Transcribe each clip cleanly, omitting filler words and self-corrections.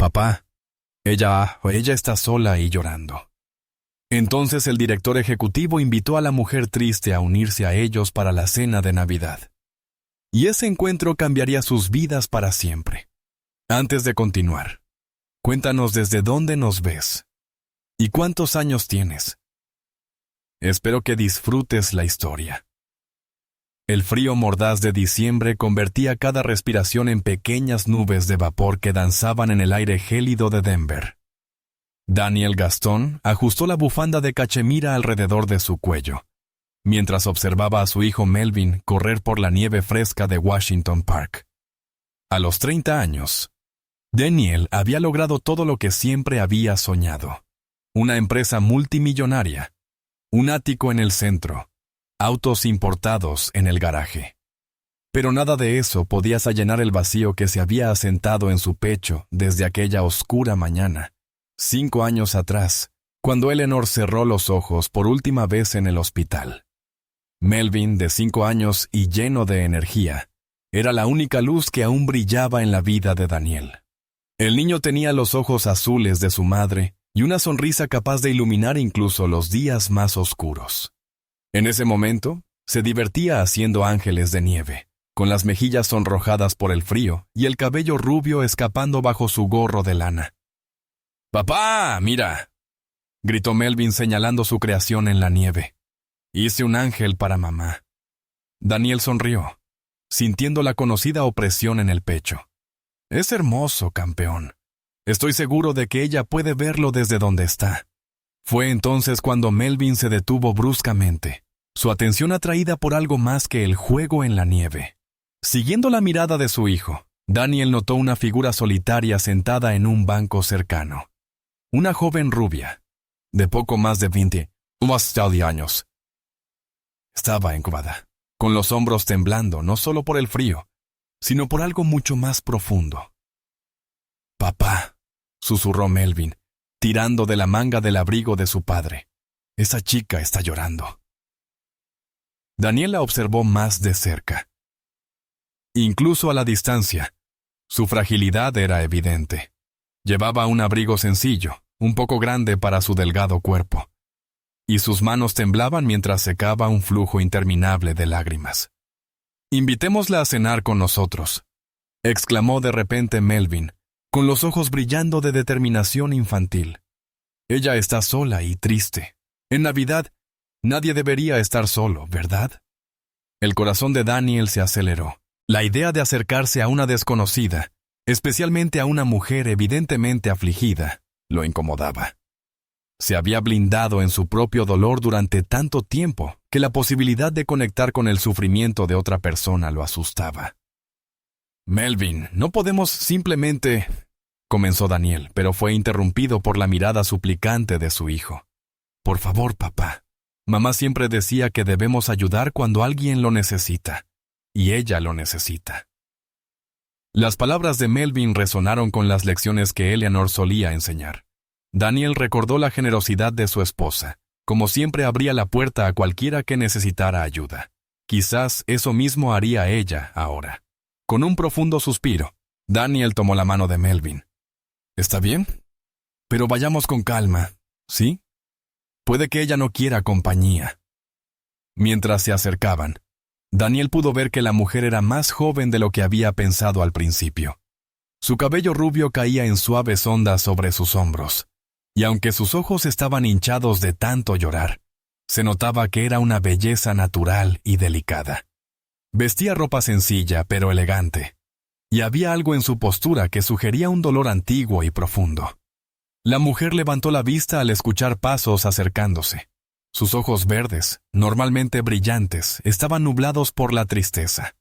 Papá, ella está sola y llorando. Entonces el director ejecutivo invitó a la mujer triste a unirse a ellos para la cena de Navidad. Y ese encuentro cambiaría sus vidas para siempre. Antes de continuar, cuéntanos desde dónde nos ves y cuántos años tienes. Espero que disfrutes la historia. El frío mordaz de diciembre convertía cada respiración en pequeñas nubes de vapor que danzaban en el aire gélido de Denver. Daniel Gastón ajustó la bufanda de cachemira alrededor de su cuello, mientras observaba a su hijo Melvin correr por la nieve fresca de Washington Park. A los 30 años, Daniel había logrado todo lo que siempre había soñado. Una empresa multimillonaria, un ático en el centro, autos importados en el garaje. Pero nada de eso podía llenar el vacío que se había asentado en su pecho desde aquella oscura mañana, 5 años atrás, cuando Eleanor cerró los ojos por última vez en el hospital. Melvin, de 5 años y lleno de energía, era la única luz que aún brillaba en la vida de Daniel. El niño tenía los ojos azules de su madre y una sonrisa capaz de iluminar incluso los días más oscuros. En ese momento, se divertía haciendo ángeles de nieve, con las mejillas sonrojadas por el frío y el cabello rubio escapando bajo su gorro de lana. «¡Papá, mira!», gritó Melvin señalando su creación en la nieve. «Hice un ángel para mamá». Daniel sonrió, sintiendo la conocida opresión en el pecho. «Es hermoso, campeón. Estoy seguro de que ella puede verlo desde donde está». Fue entonces cuando Melvin se detuvo bruscamente, su atención atraída por algo más que el juego en la nieve. Siguiendo la mirada de su hijo, Daniel notó una figura solitaria sentada en un banco cercano. Una joven rubia, de poco más de 20 años. Estaba incubada, con los hombros temblando no solo por el frío, sino por algo mucho más profundo. «Papá», susurró Melvin, tirando de la manga del abrigo de su padre. «Esa chica está llorando». Daniel la observó más de cerca. Incluso a la distancia, su fragilidad era evidente. Llevaba un abrigo sencillo, un poco grande para su delgado cuerpo, y sus manos temblaban mientras secaba un flujo interminable de lágrimas. «Invitémosla a cenar con nosotros», exclamó de repente Melvin, con los ojos brillando de determinación infantil. «Ella está sola y triste. En Navidad, nadie debería estar solo, ¿verdad?» El corazón de Daniel se aceleró. La idea de acercarse a una desconocida, especialmente a una mujer evidentemente afligida, lo incomodaba. Se había blindado en su propio dolor durante tanto tiempo que la posibilidad de conectar con el sufrimiento de otra persona lo asustaba. «Melvin, no podemos simplemente…», comenzó Daniel, pero fue interrumpido por la mirada suplicante de su hijo. «Por favor, papá. Mamá siempre decía que debemos ayudar cuando alguien lo necesita, y ella lo necesita». Las palabras de Melvin resonaron con las lecciones que Eleanor solía enseñar. Daniel recordó la generosidad de su esposa, como siempre abría la puerta a cualquiera que necesitara ayuda. Quizás eso mismo haría ella ahora. Con un profundo suspiro, Daniel tomó la mano de Melvin. «¿Está bien? Pero vayamos con calma, ¿sí? Puede que ella no quiera compañía». Mientras se acercaban, Daniel pudo ver que la mujer era más joven de lo que había pensado al principio. Su cabello rubio caía en suaves ondas sobre sus hombros, y aunque sus ojos estaban hinchados de tanto llorar, se notaba que era una belleza natural y delicada. Vestía ropa sencilla pero elegante, y había algo en su postura que sugería un dolor antiguo y profundo. La mujer levantó la vista al escuchar pasos acercándose. Sus ojos verdes, normalmente brillantes, estaban nublados por la tristeza.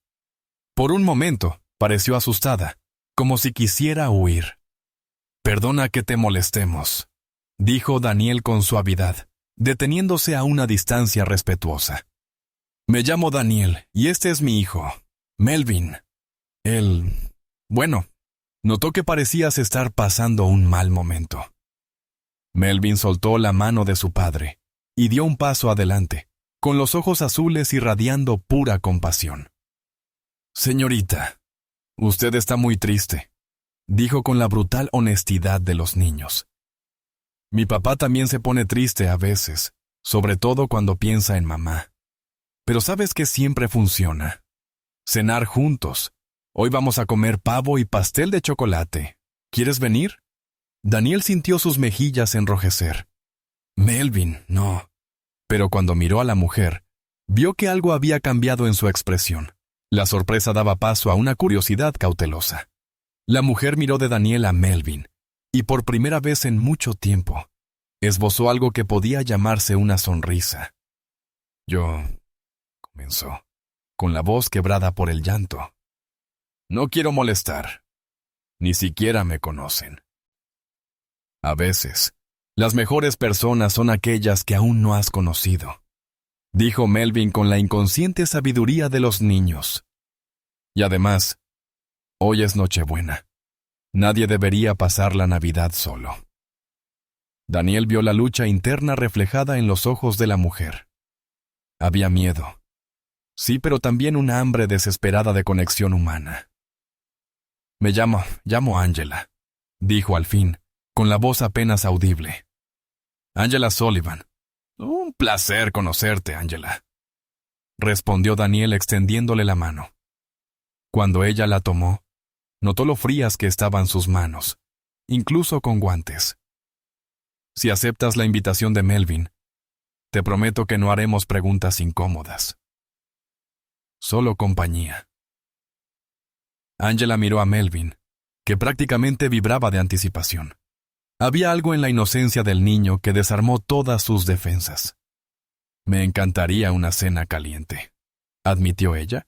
Por un momento, pareció asustada, como si quisiera huir. «Perdona que te molestemos», dijo Daniel con suavidad, deteniéndose a una distancia respetuosa. «Me llamo Daniel, y este es mi hijo, Melvin. Bueno, notó que parecías estar pasando un mal momento». Melvin soltó la mano de su padre y dio un paso adelante, con los ojos azules irradiando pura compasión. «Señorita, usted está muy triste», dijo con la brutal honestidad de los niños. Mi papá también se pone triste a veces, sobre todo cuando piensa en mamá. Pero ¿sabes qué siempre funciona? Cenar juntos. Hoy vamos a comer pavo y pastel de chocolate. ¿Quieres venir? Daniel sintió sus mejillas enrojecer. Melvin, no. Pero cuando miró a la mujer, vio que algo había cambiado en su expresión. La sorpresa daba paso a una curiosidad cautelosa. La mujer miró de Daniel a Melvin, y por primera vez en mucho tiempo, esbozó algo que podía llamarse una sonrisa. Yo, comenzó, con la voz quebrada por el llanto. No quiero molestar. Ni siquiera me conocen. A veces, las mejores personas son aquellas que aún no has conocido, dijo Melvin con la inconsciente sabiduría de los niños. Y además, hoy es Nochebuena. Nadie debería pasar la Navidad solo. Daniel vio la lucha interna reflejada en los ojos de la mujer. Había miedo. Sí, pero también una hambre desesperada de conexión humana. Me llamo Angela, dijo al fin, con la voz apenas audible. Angela Sullivan. Un placer conocerte, Angela, respondió Daniel extendiéndole la mano. Cuando ella la tomó, notó lo frías que estaban sus manos, incluso con guantes. Si aceptas la invitación de Melvin, te prometo que no haremos preguntas incómodas. Solo compañía. Angela miró a Melvin, que prácticamente vibraba de anticipación. Había algo en la inocencia del niño que desarmó todas sus defensas. Me encantaría una cena caliente, admitió ella.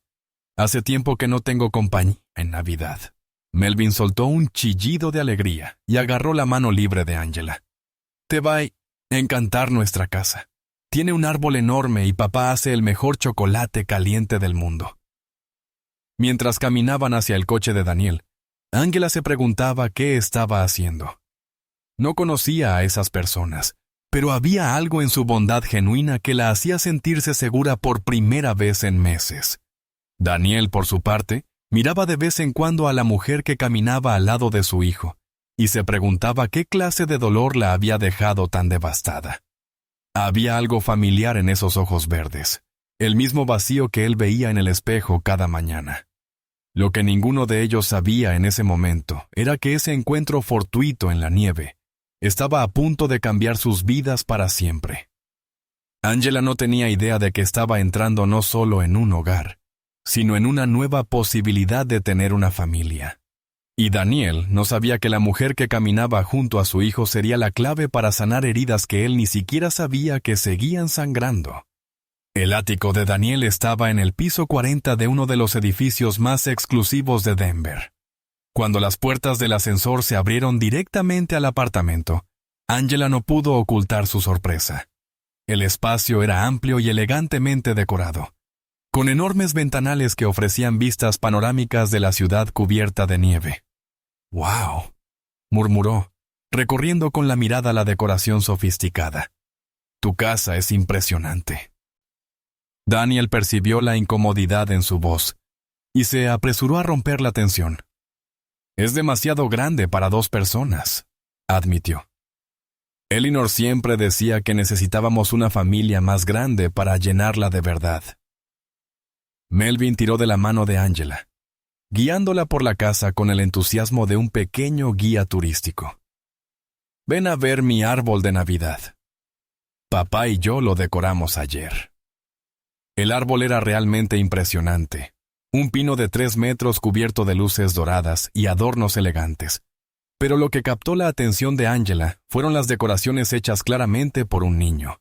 Hace tiempo que no tengo compañía en Navidad. Melvin soltó un chillido de alegría y agarró la mano libre de Angela. Te va a encantar nuestra casa. Tiene un árbol enorme y papá hace el mejor chocolate caliente del mundo. Mientras caminaban hacia el coche de Daniel, Angela se preguntaba qué estaba haciendo. No conocía a esas personas, pero había algo en su bondad genuina que la hacía sentirse segura por primera vez en meses. Daniel, por su parte, miraba de vez en cuando a la mujer que caminaba al lado de su hijo, y se preguntaba qué clase de dolor la había dejado tan devastada. Había algo familiar en esos ojos verdes, el mismo vacío que él veía en el espejo cada mañana. Lo que ninguno de ellos sabía en ese momento era que ese encuentro fortuito en la nieve estaba a punto de cambiar sus vidas para siempre. Angela no tenía idea de que estaba entrando no solo en un hogar, sino en una nueva posibilidad de tener una familia. Y Daniel no sabía que la mujer que caminaba junto a su hijo sería la clave para sanar heridas que él ni siquiera sabía que seguían sangrando. El ático de Daniel estaba en el piso 40 de uno de los edificios más exclusivos de Denver. Cuando las puertas del ascensor se abrieron directamente al apartamento, Angela no pudo ocultar su sorpresa. El espacio era amplio y elegantemente decorado, con enormes ventanales que ofrecían vistas panorámicas de la ciudad cubierta de nieve. «¡Wow!», murmuró, recorriendo con la mirada la decoración sofisticada. «Tu casa es impresionante». Daniel percibió la incomodidad en su voz y se apresuró a romper la tensión. «Es demasiado grande para 2 personas», admitió. Elinor siempre decía que necesitábamos una familia más grande para llenarla de verdad. Melvin tiró de la mano de Angela, guiándola por la casa con el entusiasmo de un pequeño guía turístico. «Ven a ver mi árbol de Navidad. Papá y yo lo decoramos ayer». El árbol era realmente impresionante. Un pino de 3 metros cubierto de luces doradas y adornos elegantes. Pero lo que captó la atención de Angela fueron las decoraciones hechas claramente por un niño.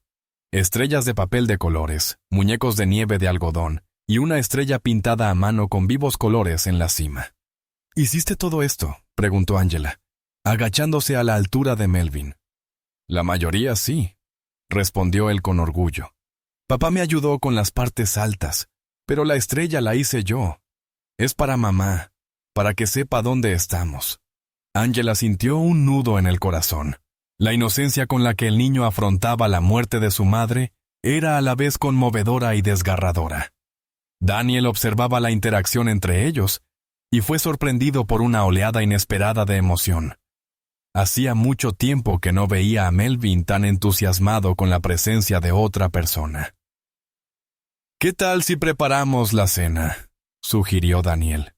Estrellas de papel de colores, muñecos de nieve de algodón y una estrella pintada a mano con vivos colores en la cima. «¿Hiciste todo esto?», preguntó Angela, agachándose a la altura de Melvin. «La mayoría sí», respondió él con orgullo. «Papá me ayudó con las partes altas, pero la estrella la hice yo. Es para mamá, para que sepa dónde estamos». Angela sintió un nudo en el corazón. La inocencia con la que el niño afrontaba la muerte de su madre era a la vez conmovedora y desgarradora. Daniel observaba la interacción entre ellos y fue sorprendido por una oleada inesperada de emoción. Hacía mucho tiempo que no veía a Melvin tan entusiasmado con la presencia de otra persona. «¿Qué tal si preparamos la cena?», sugirió Daniel.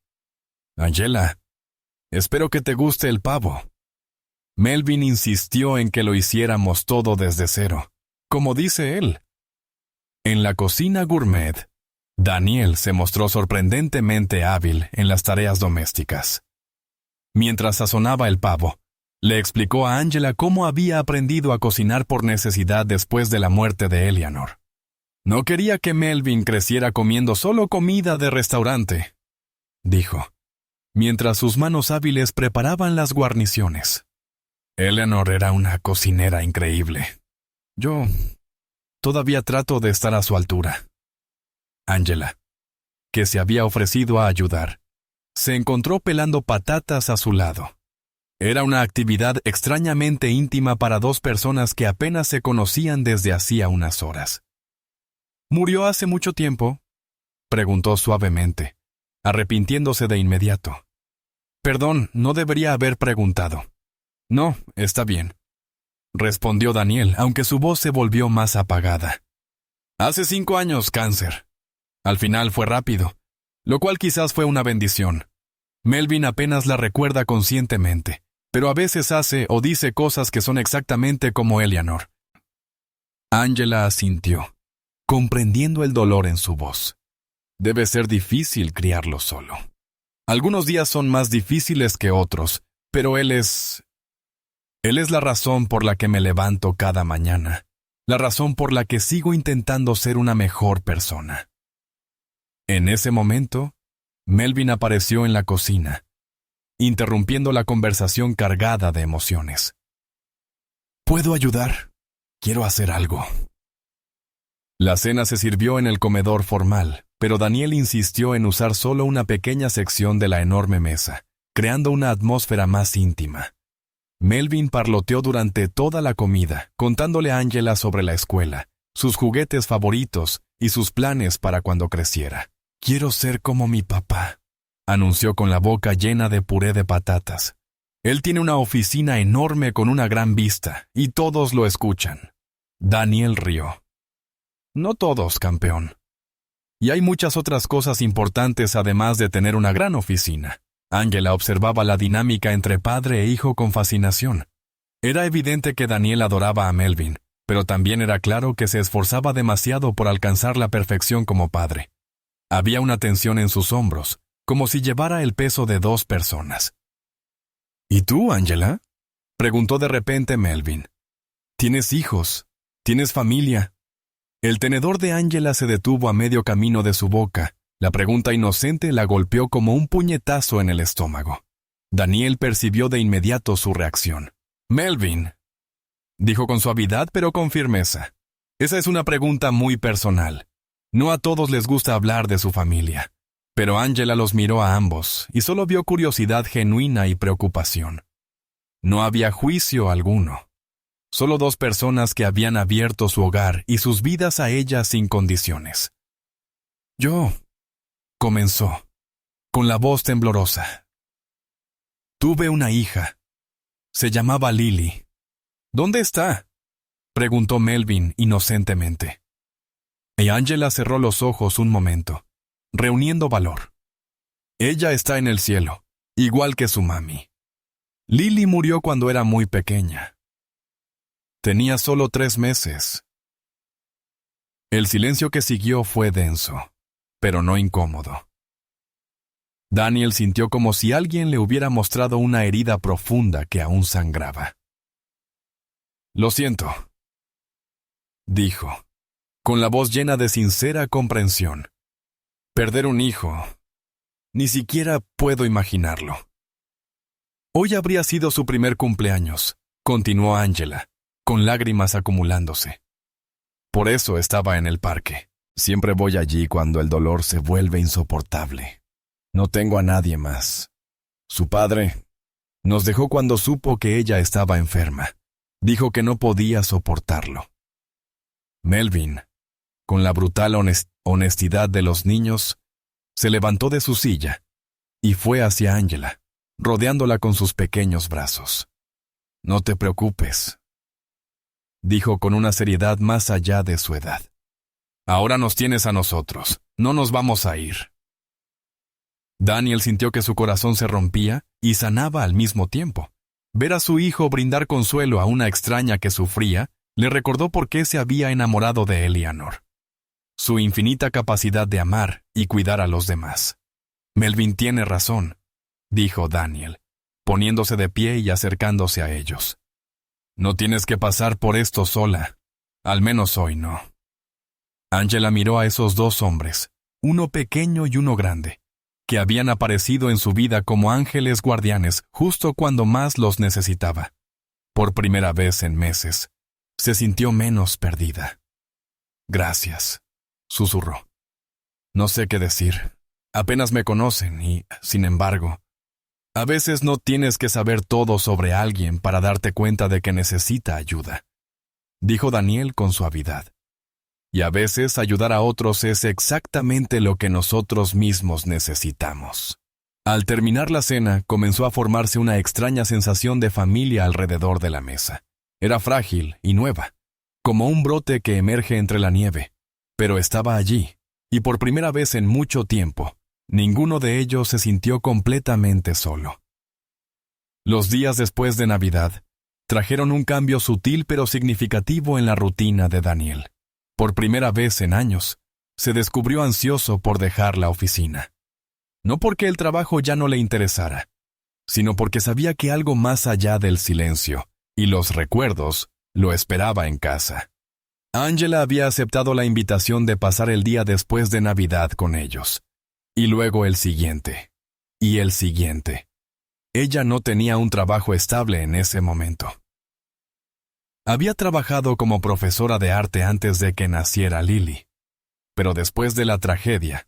«Angela, espero que te guste el pavo». Melvin insistió en que lo hiciéramos todo desde cero, como dice él. En la cocina gourmet, Daniel se mostró sorprendentemente hábil en las tareas domésticas. Mientras sazonaba el pavo, le explicó a Angela cómo había aprendido a cocinar por necesidad después de la muerte de Eleanor. «No quería que Melvin creciera comiendo solo comida de restaurante», dijo, mientras sus manos hábiles preparaban las guarniciones. «Eleanor era una cocinera increíble. Yo todavía trato de estar a su altura». Angela, que se había ofrecido a ayudar, se encontró pelando patatas a su lado. Era una actividad extrañamente íntima para dos personas que apenas se conocían desde hacía unas horas. «¿Murió hace mucho tiempo?», preguntó suavemente, arrepintiéndose de inmediato. «Perdón, no debería haber preguntado». «No, está bien», respondió Daniel, aunque su voz se volvió más apagada. «Hace 5 años, cáncer. Al final fue rápido, lo cual quizás fue una bendición. Melvin apenas la recuerda conscientemente, pero a veces hace o dice cosas que son exactamente como Eleanor». Angela asintió, comprendiendo el dolor en su voz. Debe ser difícil criarlo solo. Algunos días son más difíciles que otros, pero Él es la razón por la que me levanto cada mañana, la razón por la que sigo intentando ser una mejor persona. En ese momento, Melvin apareció en la cocina, interrumpiendo la conversación cargada de emociones. «¿Puedo ayudar? Quiero hacer algo». La cena se sirvió en el comedor formal, pero Daniel insistió en usar solo una pequeña sección de la enorme mesa, creando una atmósfera más íntima. Melvin parloteó durante toda la comida, contándole a Angela sobre la escuela, sus juguetes favoritos y sus planes para cuando creciera. «Quiero ser como mi papá», anunció con la boca llena de puré de patatas. «Él tiene una oficina enorme con una gran vista, y todos lo escuchan». Daniel rió. «No todos, campeón. Y hay muchas otras cosas importantes además de tener una gran oficina». Angela observaba la dinámica entre padre e hijo con fascinación. Era evidente que Daniel adoraba a Melvin, pero también era claro que se esforzaba demasiado por alcanzar la perfección como padre. Había una tensión en sus hombros, como si llevara el peso de 2 personas. «¿Y tú, Angela?», preguntó de repente Melvin. «¿Tienes hijos? ¿Tienes familia?». El tenedor de Angela se detuvo a medio camino de su boca. La pregunta inocente la golpeó como un puñetazo en el estómago. Daniel percibió de inmediato su reacción. «Melvin», dijo con suavidad pero con firmeza, «esa es una pregunta muy personal. No a todos les gusta hablar de su familia». Pero Angela los miró a ambos y solo vio curiosidad genuina y preocupación. No había juicio alguno. Solo 2 personas que habían abierto su hogar y sus vidas a ella sin condiciones. «Yo», comenzó, con la voz temblorosa. «Tuve una hija. Se llamaba Lily». «¿Dónde está?», preguntó Melvin inocentemente. Y Angela cerró los ojos un momento, reuniendo valor. «Ella está en el cielo, igual que su mami. Lily murió cuando era muy pequeña. Tenía solo 3 meses». El silencio que siguió fue denso, pero no incómodo. Daniel sintió como si alguien le hubiera mostrado una herida profunda que aún sangraba. «Lo siento», dijo, con la voz llena de sincera comprensión. «Perder un hijo, ni siquiera puedo imaginarlo». «Hoy habría sido su primer cumpleaños», continuó Angela, con lágrimas acumulándose. «Por eso estaba en el parque. Siempre voy allí cuando el dolor se vuelve insoportable. No tengo a nadie más. Su padre nos dejó cuando supo que ella estaba enferma. Dijo que no podía soportarlo». Melvin, con la brutal honestidad de los niños, se levantó de su silla y fue hacia Angela, rodeándola con sus pequeños brazos. «No te preocupes», dijo con una seriedad más allá de su edad. «Ahora nos tienes a nosotros, no nos vamos a ir». Daniel sintió que su corazón se rompía y sanaba al mismo tiempo. Ver a su hijo brindar consuelo a una extraña que sufría le recordó por qué se había enamorado de Eleanor. Su infinita capacidad de amar y cuidar a los demás. «Melvin tiene razón», dijo Daniel, poniéndose de pie y acercándose a ellos. «No tienes que pasar por esto sola, al menos hoy no». Angela miró a esos dos hombres, uno pequeño y uno grande, que habían aparecido en su vida como ángeles guardianes justo cuando más los necesitaba. Por primera vez en meses, se sintió menos perdida. «Gracias», susurró. «No sé qué decir. Apenas me conocen y, sin embargo, a veces no tienes que saber todo sobre alguien para darte cuenta de que necesita ayuda», dijo Daniel con suavidad. «Y a veces ayudar a otros es exactamente lo que nosotros mismos necesitamos». Al terminar la cena, comenzó a formarse una extraña sensación de familia alrededor de la mesa. Era frágil y nueva, como un brote que emerge entre la nieve, pero estaba allí, y por primera vez en mucho tiempo, ninguno de ellos se sintió completamente solo. Los días después de Navidad trajeron un cambio sutil pero significativo en la rutina de Daniel. Por primera vez en años, se descubrió ansioso por dejar la oficina. No porque el trabajo ya no le interesara, sino porque sabía que algo más allá del silencio y los recuerdos lo esperaba en casa. Angela había aceptado la invitación de pasar el día después de Navidad con ellos, y luego el siguiente, y el siguiente. Ella no tenía un trabajo estable en ese momento. Había trabajado como profesora de arte antes de que naciera Lily, pero después de la tragedia,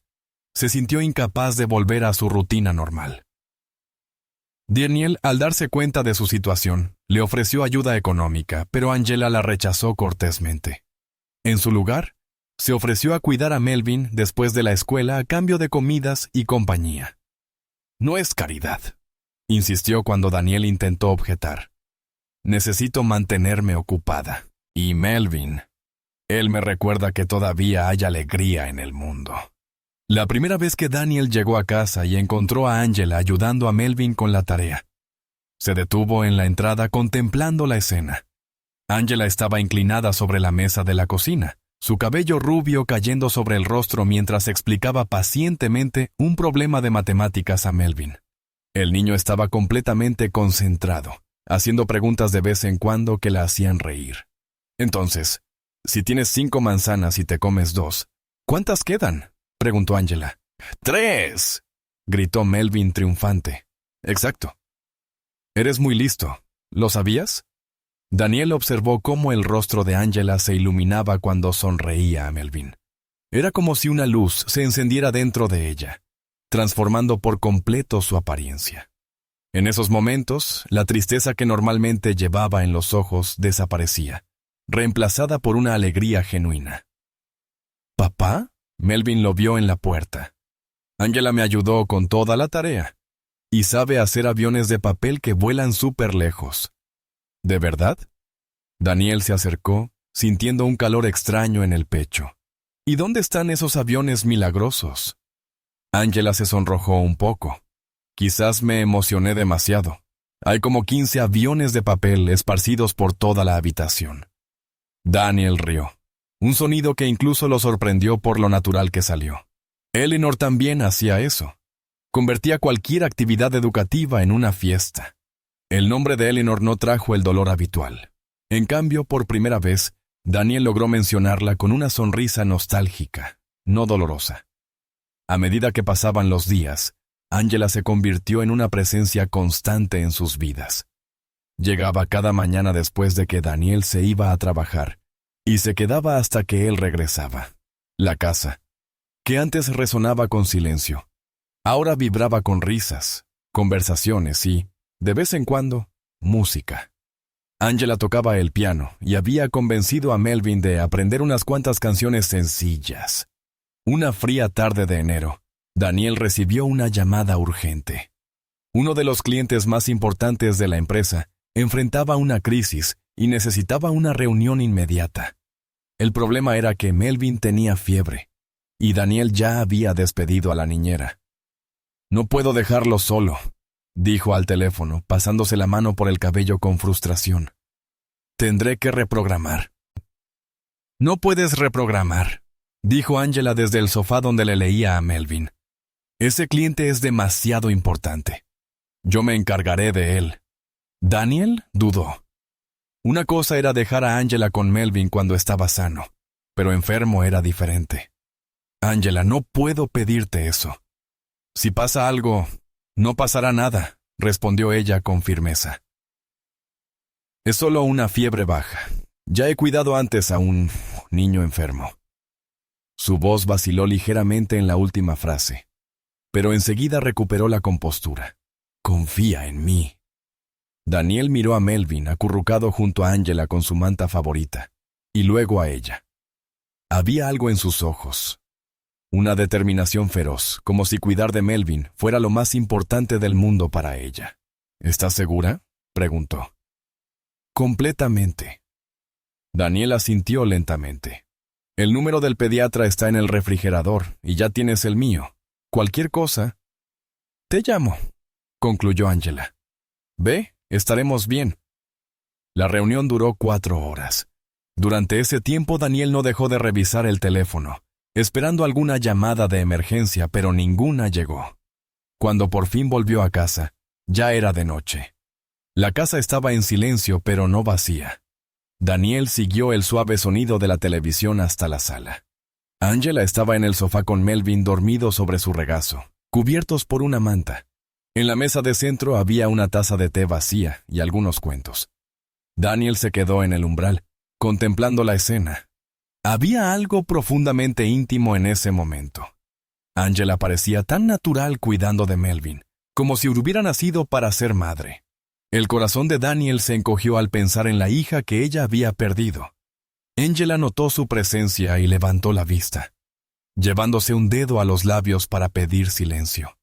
se sintió incapaz de volver a su rutina normal. Daniel, al darse cuenta de su situación, le ofreció ayuda económica, pero Angela la rechazó cortésmente. En su lugar, se ofreció a cuidar a Melvin después de la escuela a cambio de comidas y compañía. «No es caridad», insistió cuando Daniel intentó objetar. «Necesito mantenerme ocupada. Y Melvin, él me recuerda que todavía hay alegría en el mundo». La primera vez que Daniel llegó a casa y encontró a Angela ayudando a Melvin con la tarea, se detuvo en la entrada contemplando la escena. Angela estaba inclinada sobre la mesa de la cocina, su cabello rubio cayendo sobre el rostro mientras explicaba pacientemente un problema de matemáticas a Melvin. El niño estaba completamente concentrado, haciendo preguntas de vez en cuando que la hacían reír. «Entonces, si tienes 5 manzanas y te comes 2, ¿cuántas quedan?», preguntó Angela. «3», gritó Melvin triunfante. «Exacto. Eres muy listo. ¿Lo sabías?». Daniel observó cómo el rostro de Angela se iluminaba cuando sonreía a Melvin. Era como si una luz se encendiera dentro de ella, transformando por completo su apariencia. En esos momentos, la tristeza que normalmente llevaba en los ojos desaparecía, reemplazada por una alegría genuina. «¿Papá?», Melvin lo vio en la puerta. «Angela me ayudó con toda la tarea, y sabe hacer aviones de papel que vuelan súper lejos». «¿De verdad?». Daniel se acercó, sintiendo un calor extraño en el pecho. «¿Y dónde están esos aviones milagrosos?». Angela se sonrojó un poco. «Quizás me emocioné demasiado. Hay como 15 aviones de papel esparcidos por toda la habitación». Daniel rió, un sonido que incluso lo sorprendió por lo natural que salió. Eleanor también hacía eso. Convertía cualquier actividad educativa en una fiesta. El nombre de Eleanor no trajo el dolor habitual. En cambio, por primera vez, Daniel logró mencionarla con una sonrisa nostálgica, no dolorosa. A medida que pasaban los días, Angela se convirtió en una presencia constante en sus vidas. Llegaba cada mañana después de que Daniel se iba a trabajar, y se quedaba hasta que él regresaba. La casa, que antes resonaba con silencio, ahora vibraba con risas, conversaciones y, de vez en cuando, música. Angela tocaba el piano y había convencido a Melvin de aprender unas cuantas canciones sencillas. Una fría tarde de enero, Daniel recibió una llamada urgente. Uno de los clientes más importantes de la empresa enfrentaba una crisis y necesitaba una reunión inmediata. El problema era que Melvin tenía fiebre, y Daniel ya había despedido a la niñera. «No puedo dejarlo solo», dijo al teléfono, pasándose la mano por el cabello con frustración. «Tendré que reprogramar». «No puedes reprogramar», dijo Angela desde el sofá donde le leía a Melvin. «Ese cliente es demasiado importante. Yo me encargaré de él». Daniel dudó. Una cosa era dejar a Angela con Melvin cuando estaba sano, pero enfermo era diferente. «Angela, no puedo pedirte eso. Si pasa algo, no pasará nada», respondió ella con firmeza. «Es solo una fiebre baja. Ya he cuidado antes a un niño enfermo». Su voz vaciló ligeramente en la última frase, pero enseguida recuperó la compostura. «Confía en mí». Daniel miró a Melvin acurrucado junto a Angela con su manta favorita, y luego a ella. Había algo en sus ojos. Una determinación feroz, como si cuidar de Melvin fuera lo más importante del mundo para ella. «¿Estás segura?», preguntó. «Completamente». Daniel asintió lentamente. «El número del pediatra está en el refrigerador y ya tienes el mío. Cualquier cosa». «Te llamo», concluyó Angela. «Ve, estaremos bien». La reunión duró 4 horas. Durante ese tiempo Daniel no dejó de revisar el teléfono, esperando alguna llamada de emergencia, pero ninguna llegó. Cuando por fin volvió a casa, ya era de noche. La casa estaba en silencio, pero no vacía. Daniel siguió el suave sonido de la televisión hasta la sala. Angela estaba en el sofá con Melvin dormido sobre su regazo, cubiertos por una manta. En la mesa de centro había una taza de té vacía y algunos cuentos. Daniel se quedó en el umbral, contemplando la escena. Había algo profundamente íntimo en ese momento. Angela parecía tan natural cuidando de Melvin, como si hubiera nacido para ser madre. El corazón de Daniel se encogió al pensar en la hija que ella había perdido. Angela notó su presencia y levantó la vista, llevándose un dedo a los labios para pedir silencio.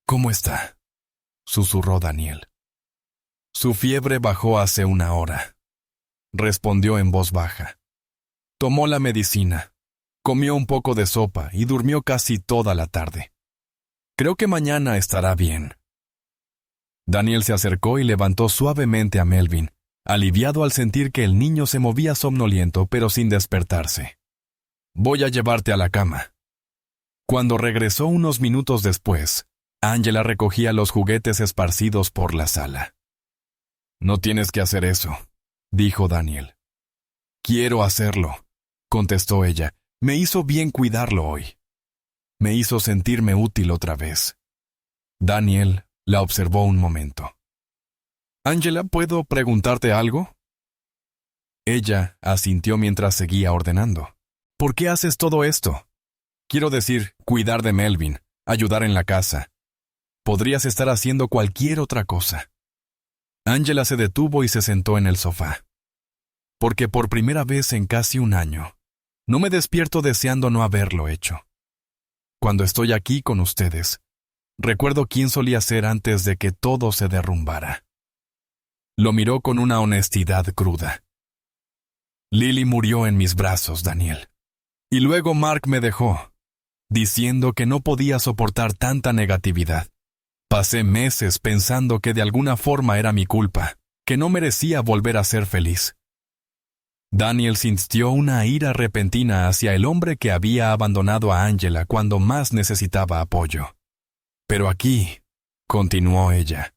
«¿Cómo está?», susurró Daniel. «Su fiebre bajó hace 1 hora», respondió en voz baja. «Tomó la medicina, comió un poco de sopa y durmió casi toda la tarde. Creo que mañana estará bien». Daniel se acercó y levantó suavemente a Melvin, aliviado al sentir que el niño se movía somnoliento pero sin despertarse. «Voy a llevarte a la cama». Cuando regresó unos minutos después, Angela recogía los juguetes esparcidos por la sala. «No tienes que hacer eso», dijo Daniel. «Quiero hacerlo», contestó ella. «Me hizo bien cuidarlo hoy. Me hizo sentirme útil otra vez». Daniel la observó un momento. «Angela, ¿puedo preguntarte algo?». Ella asintió mientras seguía ordenando. «¿Por qué haces todo esto? Quiero decir, cuidar de Melvin, ayudar en la casa. Podrías estar haciendo cualquier otra cosa». Angela se detuvo y se sentó en el sofá. «Porque por primera vez en casi 1 año, no me despierto deseando no haberlo hecho. Cuando estoy aquí con ustedes, recuerdo quién solía ser antes de que todo se derrumbara». Lo miró con una honestidad cruda. «Lily murió en mis brazos, Daniel. Y luego Mark me dejó, diciendo que no podía soportar tanta negatividad. Pasé meses pensando que de alguna forma era mi culpa, que no merecía volver a ser feliz». Daniel sintió una ira repentina hacia el hombre que había abandonado a Angela cuando más necesitaba apoyo. «Pero aquí», continuó ella,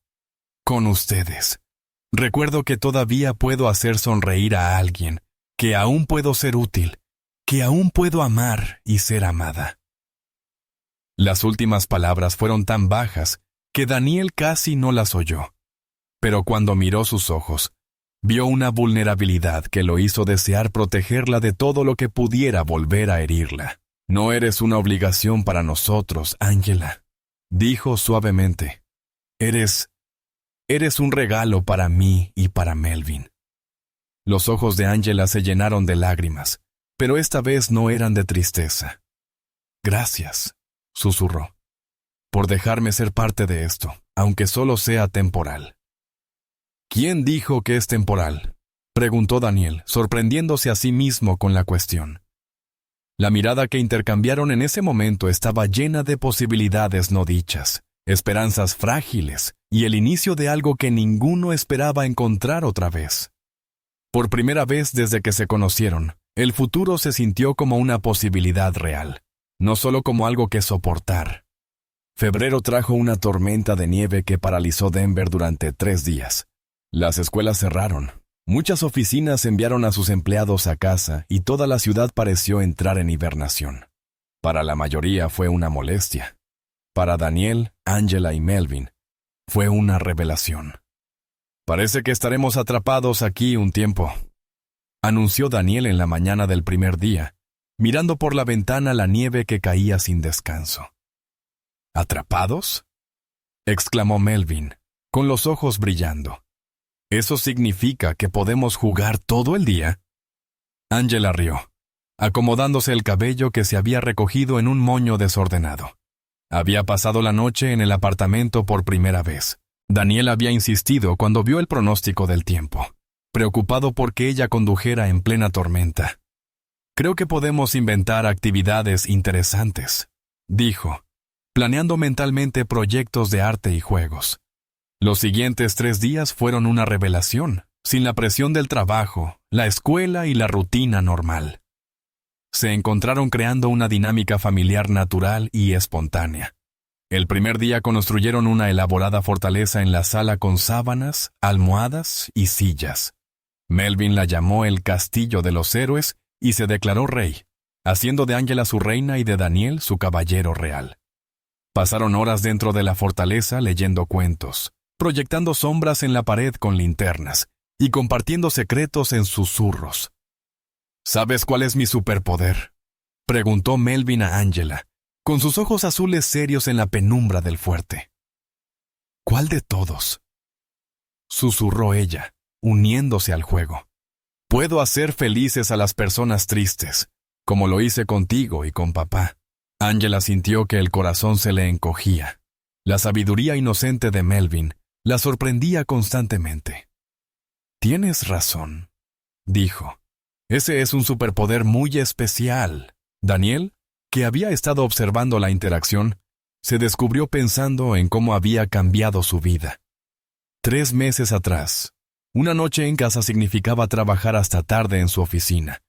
«con ustedes, recuerdo que todavía puedo hacer sonreír a alguien, que aún puedo ser útil, que aún puedo amar y ser amada». Las últimas palabras fueron tan bajas que Daniel casi no las oyó. Pero cuando miró sus ojos, vio una vulnerabilidad que lo hizo desear protegerla de todo lo que pudiera volver a herirla. «No eres una obligación para nosotros, Angela», dijo suavemente. Eres un regalo para mí y para Melvin». Los ojos de Angela se llenaron de lágrimas, pero esta vez no eran de tristeza. «Gracias», susurró, por dejarme ser parte de esto, aunque solo sea temporal. ¿Quién dijo que es temporal?, preguntó Daniel, sorprendiéndose a sí mismo con la cuestión. La mirada que intercambiaron en ese momento estaba llena de posibilidades no dichas, esperanzas frágiles y el inicio de algo que ninguno esperaba encontrar otra vez. Por primera vez desde que se conocieron, el futuro se sintió como una posibilidad real, no solo como algo que soportar. Febrero trajo una tormenta de nieve que paralizó Denver durante 3 días. Las escuelas cerraron. Muchas oficinas enviaron a sus empleados a casa y toda la ciudad pareció entrar en hibernación. Para la mayoría fue una molestia. Para Daniel, Angela y Melvin, fue una revelación. «Parece que estaremos atrapados aquí un tiempo», anunció Daniel en la mañana del primer día, mirando por la ventana la nieve que caía sin descanso. «¿Atrapados?», exclamó Melvin, con los ojos brillando. ¿Eso significa que podemos jugar todo el día? Angela rió, acomodándose el cabello que se había recogido en un moño desordenado. Había pasado la noche en el apartamento por primera vez. Daniel había insistido cuando vio el pronóstico del tiempo, preocupado por que ella condujera en plena tormenta. «Creo que podemos inventar actividades interesantes», dijo, planeando mentalmente proyectos de arte y juegos. Los siguientes 3 días fueron una revelación, sin la presión del trabajo, la escuela y la rutina normal. Se encontraron creando una dinámica familiar natural y espontánea. El primer día construyeron una elaborada fortaleza en la sala con sábanas, almohadas y sillas. Melvin la llamó el Castillo de los Héroes y se declaró rey, haciendo de Angela su reina y de Daniel su caballero real. Pasaron horas dentro de la fortaleza leyendo cuentos, proyectando sombras en la pared con linternas y compartiendo secretos en susurros. «¿Sabes cuál es mi superpoder?», preguntó Melvin a Angela, con sus ojos azules serios en la penumbra del fuerte. «¿Cuál de todos?», susurró ella, uniéndose al juego. «Puedo hacer felices a las personas tristes, como lo hice contigo y con papá». Angela sintió que el corazón se le encogía. La sabiduría inocente de Melvin la sorprendía constantemente. «Tienes razón», dijo. «Ese es un superpoder muy especial». Daniel, que había estado observando la interacción, se descubrió pensando en cómo había cambiado su vida. 3 meses atrás, una noche en casa significaba trabajar hasta tarde en su oficina,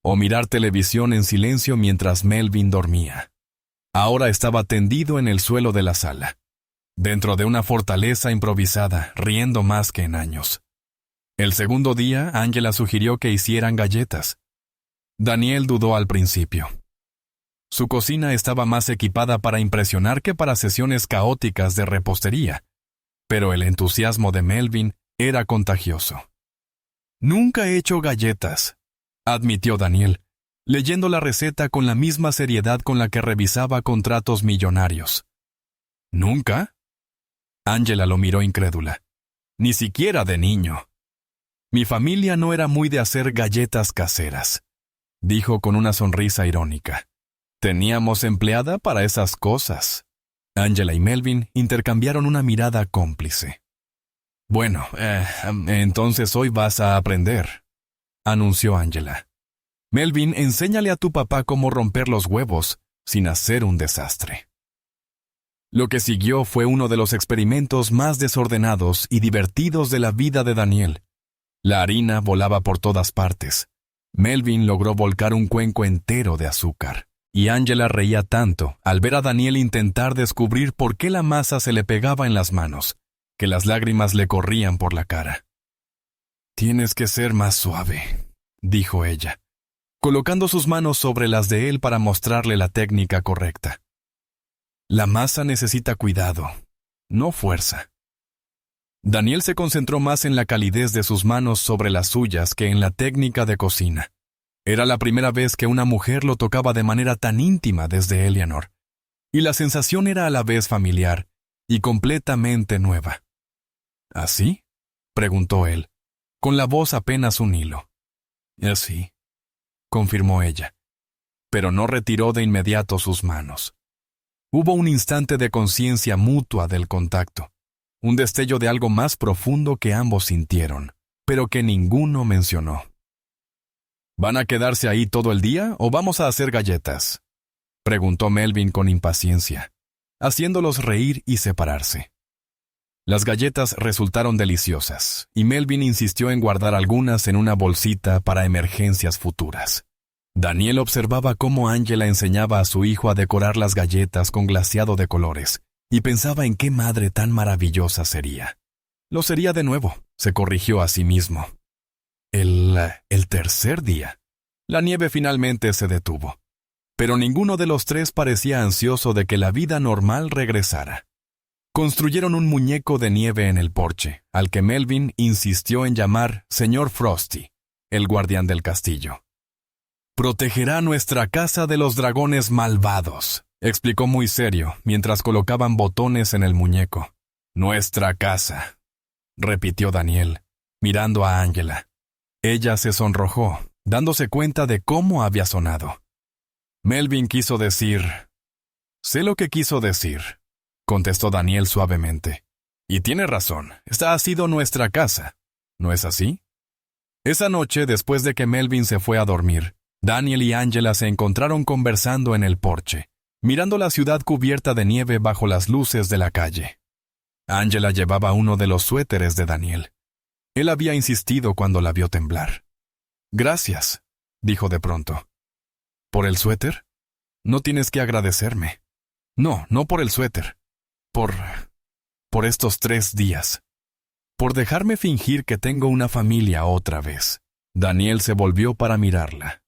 o mirar televisión en silencio mientras Melvin dormía. Ahora estaba tendido en el suelo de la sala, dentro de una fortaleza improvisada, riendo más que en años. El segundo día, Angela sugirió que hicieran galletas. Daniel dudó al principio. Su cocina estaba más equipada para impresionar que para sesiones caóticas de repostería, pero el entusiasmo de Melvin era contagioso. «Nunca he hecho galletas», admitió Daniel, leyendo la receta con la misma seriedad con la que revisaba contratos millonarios. «¿Nunca?», Angela lo miró incrédula. «Ni siquiera de niño». «Mi familia no era muy de hacer galletas caseras», dijo con una sonrisa irónica. «Teníamos empleada para esas cosas». Angela y Melvin intercambiaron una mirada cómplice. «Bueno, entonces hoy vas a aprender», anunció Angela. «Melvin, enséñale a tu papá cómo romper los huevos sin hacer un desastre». Lo que siguió fue uno de los experimentos más desordenados y divertidos de la vida de Daniel. La harina volaba por todas partes. Melvin logró volcar un cuenco entero de azúcar, y Angela reía tanto al ver a Daniel intentar descubrir por qué la masa se le pegaba en las manos, que las lágrimas le corrían por la cara. «Tienes que ser más suave», dijo ella, colocando sus manos sobre las de él para mostrarle la técnica correcta. «La masa necesita cuidado, no fuerza». Daniel se concentró más en la calidez de sus manos sobre las suyas que en la técnica de cocina. Era la primera vez que una mujer lo tocaba de manera tan íntima desde Eleanor, y la sensación era a la vez familiar y completamente nueva. «¿Así?», preguntó él, con la voz apenas un hilo. «Así», confirmó ella, pero no retiró de inmediato sus manos. Hubo un instante de conciencia mutua del contacto, un destello de algo más profundo que ambos sintieron, pero que ninguno mencionó. ¿Van a quedarse ahí todo el día o vamos a hacer galletas?, preguntó Melvin con impaciencia, haciéndolos reír y separarse. Las galletas resultaron deliciosas, y Melvin insistió en guardar algunas en una bolsita para emergencias futuras. Daniel observaba cómo Angela enseñaba a su hijo a decorar las galletas con glaseado de colores, y pensaba en qué madre tan maravillosa sería. Lo sería de nuevo, se corrigió a sí mismo. El tercer día, la nieve finalmente se detuvo, pero ninguno de los tres parecía ansioso de que la vida normal regresara. Construyeron un muñeco de nieve en el porche, al que Melvin insistió en llamar Señor Frosty, el guardián del castillo. «Protegerá nuestra casa de los dragones malvados», explicó muy serio, mientras colocaban botones en el muñeco. «Nuestra casa», repitió Daniel, mirando a Angela. Ella se sonrojó, dándose cuenta de cómo había sonado. Melvin quiso decir... «Sé lo que quiso decir», contestó Daniel suavemente. «Y tiene razón, esta ha sido nuestra casa, ¿no es así?» Esa noche, después de que Melvin se fue a dormir, Daniel y Angela se encontraron conversando en el porche, mirando la ciudad cubierta de nieve bajo las luces de la calle. Angela llevaba uno de los suéteres de Daniel. Él había insistido cuando la vio temblar. «Gracias», dijo de pronto. «¿Por el suéter? No tienes que agradecerme. No por el suéter. Por estos 3 días. Por dejarme fingir que tengo una familia otra vez». Daniel se volvió para mirarla.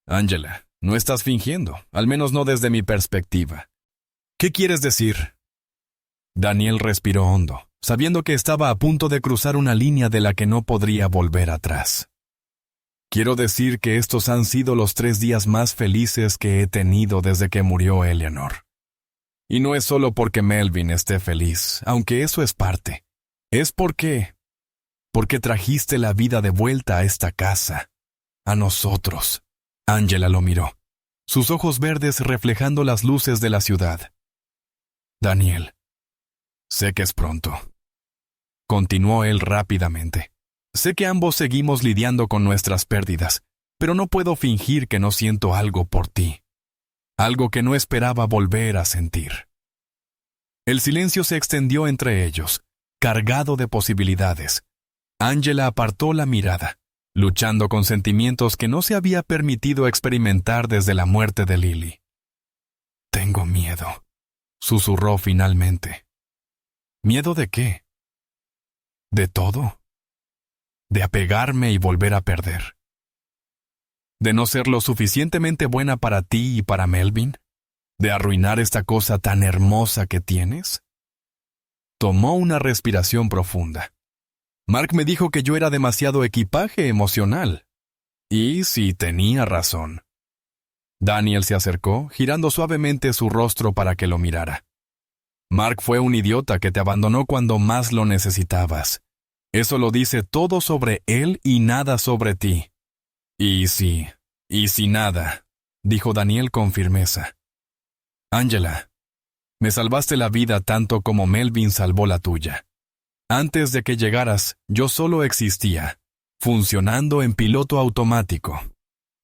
«Angela, no estás fingiendo, al menos no desde mi perspectiva. ¿Qué quieres decir?» Daniel respiró hondo, sabiendo que estaba a punto de cruzar una línea de la que no podría volver atrás. «Quiero decir que estos han sido los 3 días más felices que he tenido desde que murió Eleanor. Y no es solo porque Melvin esté feliz, aunque eso es parte. Es porque trajiste la vida de vuelta a esta casa, a nosotros». Angela lo miró, sus ojos verdes reflejando las luces de la ciudad. «Daniel, sé que es pronto», continuó él rápidamente. «Sé que ambos seguimos lidiando con nuestras pérdidas, pero no puedo fingir que no siento algo por ti. Algo que no esperaba volver a sentir». El silencio se extendió entre ellos, cargado de posibilidades. Angela apartó la mirada, luchando con sentimientos que no se había permitido experimentar desde la muerte de Lily. «Tengo miedo», susurró finalmente. «¿Miedo de qué?» «De todo. De apegarme y volver a perder. De no ser lo suficientemente buena para ti y para Melvin. De arruinar esta cosa tan hermosa que tienes». Tomó una respiración profunda. «Mark me dijo que yo era demasiado equipaje emocional». Y sí, tenía razón. Daniel se acercó, girando suavemente su rostro para que lo mirara. «Mark fue un idiota que te abandonó cuando más lo necesitabas. Eso lo dice todo sobre él y nada sobre ti». Y sí nada», dijo Daniel con firmeza. «Angela, me salvaste la vida tanto como Melvin salvó la tuya. Antes de que llegaras, yo solo existía, funcionando en piloto automático.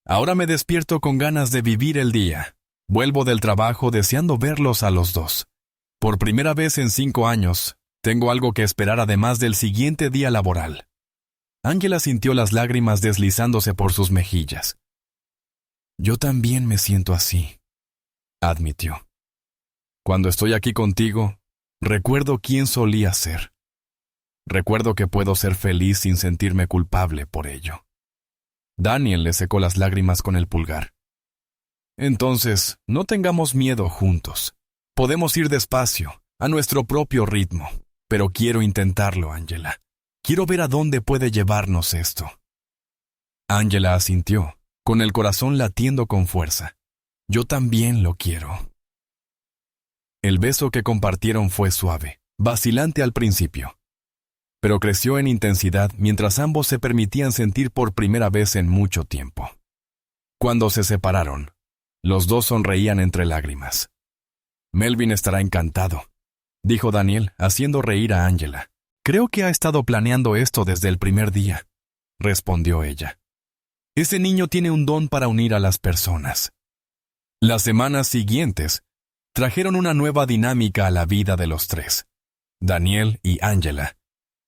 Ahora me despierto con ganas de vivir el día. Vuelvo del trabajo deseando verlos a los dos. Por primera vez en 5 años, tengo algo que esperar además del siguiente día laboral». Angela sintió las lágrimas deslizándose por sus mejillas. «Yo también me siento así», admitió. «Cuando estoy aquí contigo, recuerdo quién solía ser. Recuerdo que puedo ser feliz sin sentirme culpable por ello». Daniel le secó las lágrimas con el pulgar. «Entonces, no tengamos miedo juntos. Podemos ir despacio, a nuestro propio ritmo, pero quiero intentarlo, Angela. Quiero ver a dónde puede llevarnos esto». Angela asintió, con el corazón latiendo con fuerza. «Yo también lo quiero». El beso que compartieron fue suave, vacilante al principio, pero creció en intensidad mientras ambos se permitían sentir por primera vez en mucho tiempo. Cuando se separaron, los dos sonreían entre lágrimas. Melvin estará encantado, dijo Daniel, haciendo reír a Angela. Creo que ha estado planeando esto desde el primer día, respondió ella. Ese niño tiene un don para unir a las personas. Las semanas siguientes trajeron una nueva dinámica a la vida de los tres. Daniel y Angela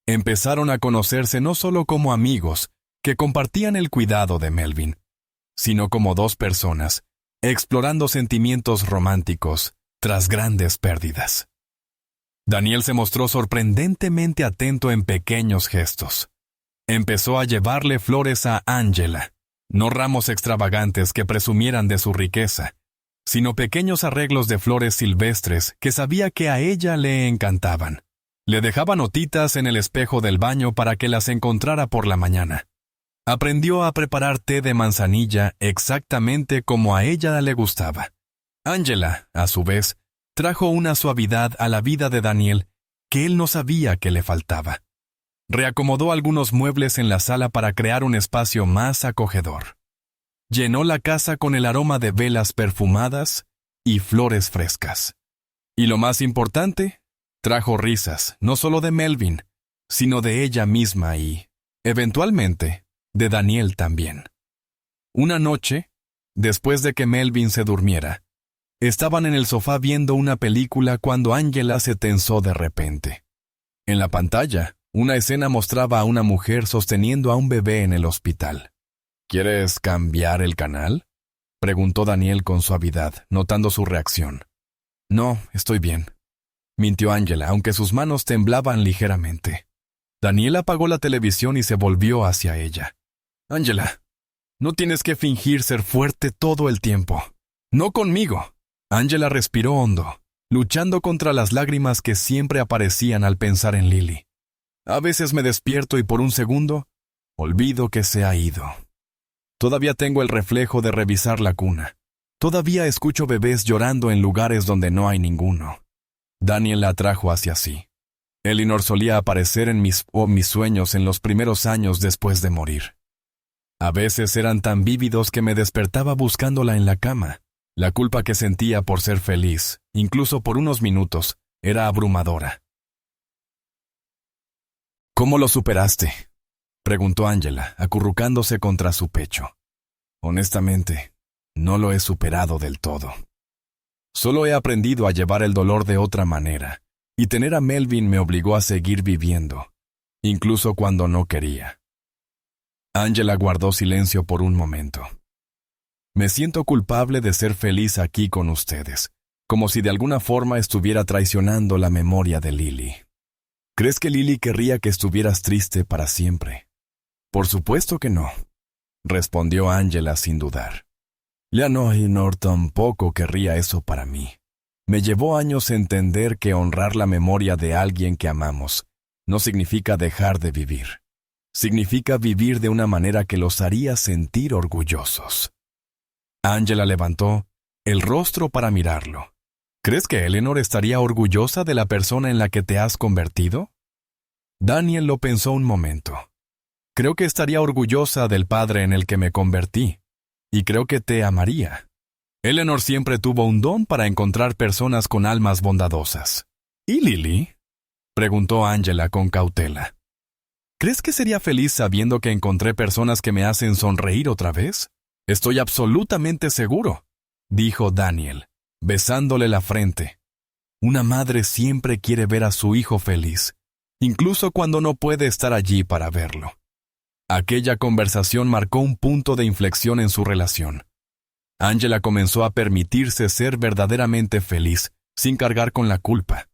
empezaron a conocerse no solo como amigos que compartían el cuidado de Melvin, sino como dos personas explorando sentimientos románticos tras grandes pérdidas. Daniel se mostró sorprendentemente atento en pequeños gestos. Empezó a llevarle flores a Angela, no ramos extravagantes que presumieran de su riqueza, sino pequeños arreglos de flores silvestres que sabía que a ella le encantaban. Le dejaba notitas en el espejo del baño para que las encontrara por la mañana. Aprendió a preparar té de manzanilla exactamente como a ella le gustaba. Angela, a su vez, trajo una suavidad a la vida de Daniel que él no sabía que le faltaba. Reacomodó algunos muebles en la sala para crear un espacio más acogedor. Llenó la casa con el aroma de velas perfumadas y flores frescas. Y lo más importante, trajo risas, no solo de Melvin, sino de ella misma y, eventualmente, de Daniel también. Una noche, después de que Melvin se durmiera, estaban en el sofá viendo una película cuando Angela se tensó de repente. En la pantalla, una escena mostraba a una mujer sosteniendo a un bebé en el hospital. ¿Quieres cambiar el canal?, preguntó Daniel con suavidad, notando su reacción. No, estoy bien, mintió Angela, aunque sus manos temblaban ligeramente. Daniel apagó la televisión y se volvió hacia ella. Angela, no tienes que fingir ser fuerte todo el tiempo. No conmigo. Angela respiró hondo, luchando contra las lágrimas que siempre aparecían al pensar en Lily. A veces me despierto y por un segundo, olvido que se ha ido. Todavía tengo el reflejo de revisar la cuna. Todavía escucho bebés llorando en lugares donde no hay ninguno. Daniel la atrajo hacia sí. Elinor solía aparecer en mis sueños en los primeros años después de morir. A veces eran tan vívidos que me despertaba buscándola en la cama. La culpa que sentía por ser feliz, incluso por unos minutos, era abrumadora. ¿Cómo lo superaste?, preguntó Angela, acurrucándose contra su pecho. Honestamente, no lo he superado del todo. Solo he aprendido a llevar el dolor de otra manera, y tener a Melvin me obligó a seguir viviendo, incluso cuando no quería. Angela guardó silencio por un momento. Me siento culpable de ser feliz aquí con ustedes, como si de alguna forma estuviera traicionando la memoria de Lily. ¿Crees que Lily querría que estuvieras triste para siempre? Por supuesto que no, respondió Angela sin dudar. Leonor tampoco querría eso para mí. Me llevó años entender que honrar la memoria de alguien que amamos no significa dejar de vivir. Significa vivir de una manera que los haría sentir orgullosos. Angela levantó el rostro para mirarlo. ¿Crees que Eleanor estaría orgullosa de la persona en la que te has convertido? Daniel lo pensó un momento. Creo que estaría orgullosa del padre en el que me convertí, y creo que te amaría. Eleanor siempre tuvo un don para encontrar personas con almas bondadosas. ¿Y Lily?, preguntó Angela con cautela. ¿Crees que sería feliz sabiendo que encontré personas que me hacen sonreír otra vez? Estoy absolutamente seguro, dijo Daniel, besándole la frente. Una madre siempre quiere ver a su hijo feliz, incluso cuando no puede estar allí para verlo. Aquella conversación marcó un punto de inflexión en su relación. Angela comenzó a permitirse ser verdaderamente feliz, sin cargar con la culpa.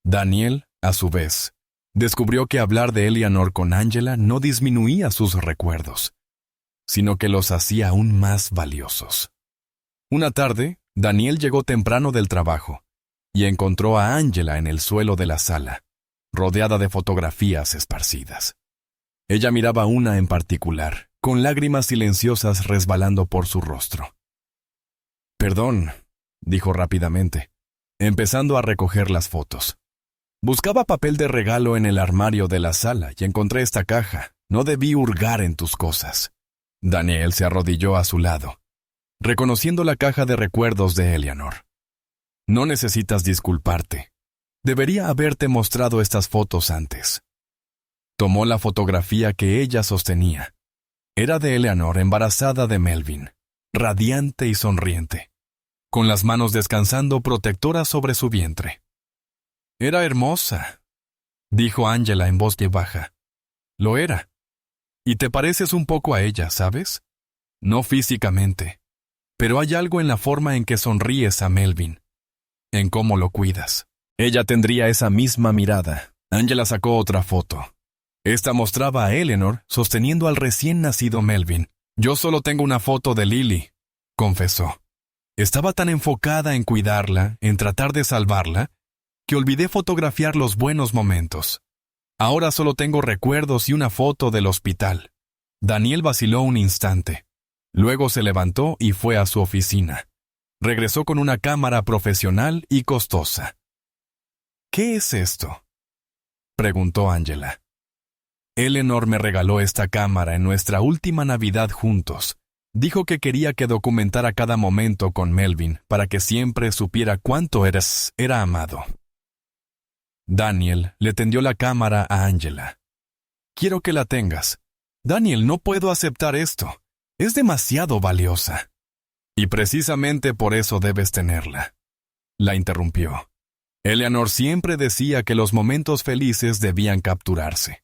Daniel, a su vez, descubrió que hablar de Eleanor con Angela no disminuía sus recuerdos, sino que los hacía aún más valiosos. Una tarde, Daniel llegó temprano del trabajo y encontró a Angela en el suelo de la sala, rodeada de fotografías esparcidas. Ella miraba una en particular, con lágrimas silenciosas resbalando por su rostro. «Perdón», dijo rápidamente, empezando a recoger las fotos. «Buscaba papel de regalo en el armario de la sala y encontré esta caja. No debí hurgar en tus cosas». Daniel se arrodilló a su lado, reconociendo la caja de recuerdos de Eleanor. No necesitas disculparte. Debería haberte mostrado estas fotos antes. Tomó la fotografía que ella sostenía. Era de Eleanor embarazada de Melvin, radiante y sonriente, con las manos descansando protectoras sobre su vientre. Era hermosa, dijo Angela en voz baja. Lo era. Y te pareces un poco a ella, ¿sabes? No físicamente, pero hay algo en la forma en que sonríes a Melvin, en cómo lo cuidas. Ella tendría esa misma mirada. Angela sacó otra foto. Esta mostraba a Eleanor sosteniendo al recién nacido Melvin. Yo solo tengo una foto de Lily, confesó. Estaba tan enfocada en cuidarla, en tratar de salvarla, que olvidé fotografiar los buenos momentos. Ahora solo tengo recuerdos y una foto del hospital. Daniel vaciló un instante. Luego se levantó y fue a su oficina. Regresó con una cámara profesional y costosa. ¿Qué es esto?, preguntó Angela. Eleanor me regaló esta cámara en nuestra última Navidad juntos. Dijo que quería que documentara cada momento con Melvin para que siempre supiera cuánto era amado. Daniel le tendió la cámara a Angela. Quiero que la tengas. Daniel, no puedo aceptar esto. Es demasiado valiosa. Y precisamente por eso debes tenerla. La interrumpió. Eleanor siempre decía que los momentos felices debían capturarse.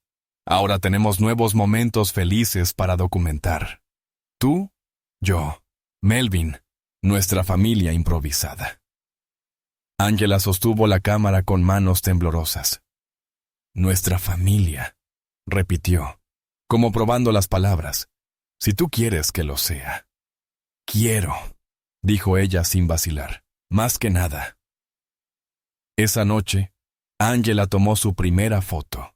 Ahora tenemos nuevos momentos felices para documentar. Tú, yo, Melvin, nuestra familia improvisada. Angela sostuvo la cámara con manos temblorosas. Nuestra familia, repitió, como probando las palabras. Si tú quieres que lo sea. Quiero, dijo ella sin vacilar, más que nada. Esa noche, Angela tomó su primera foto.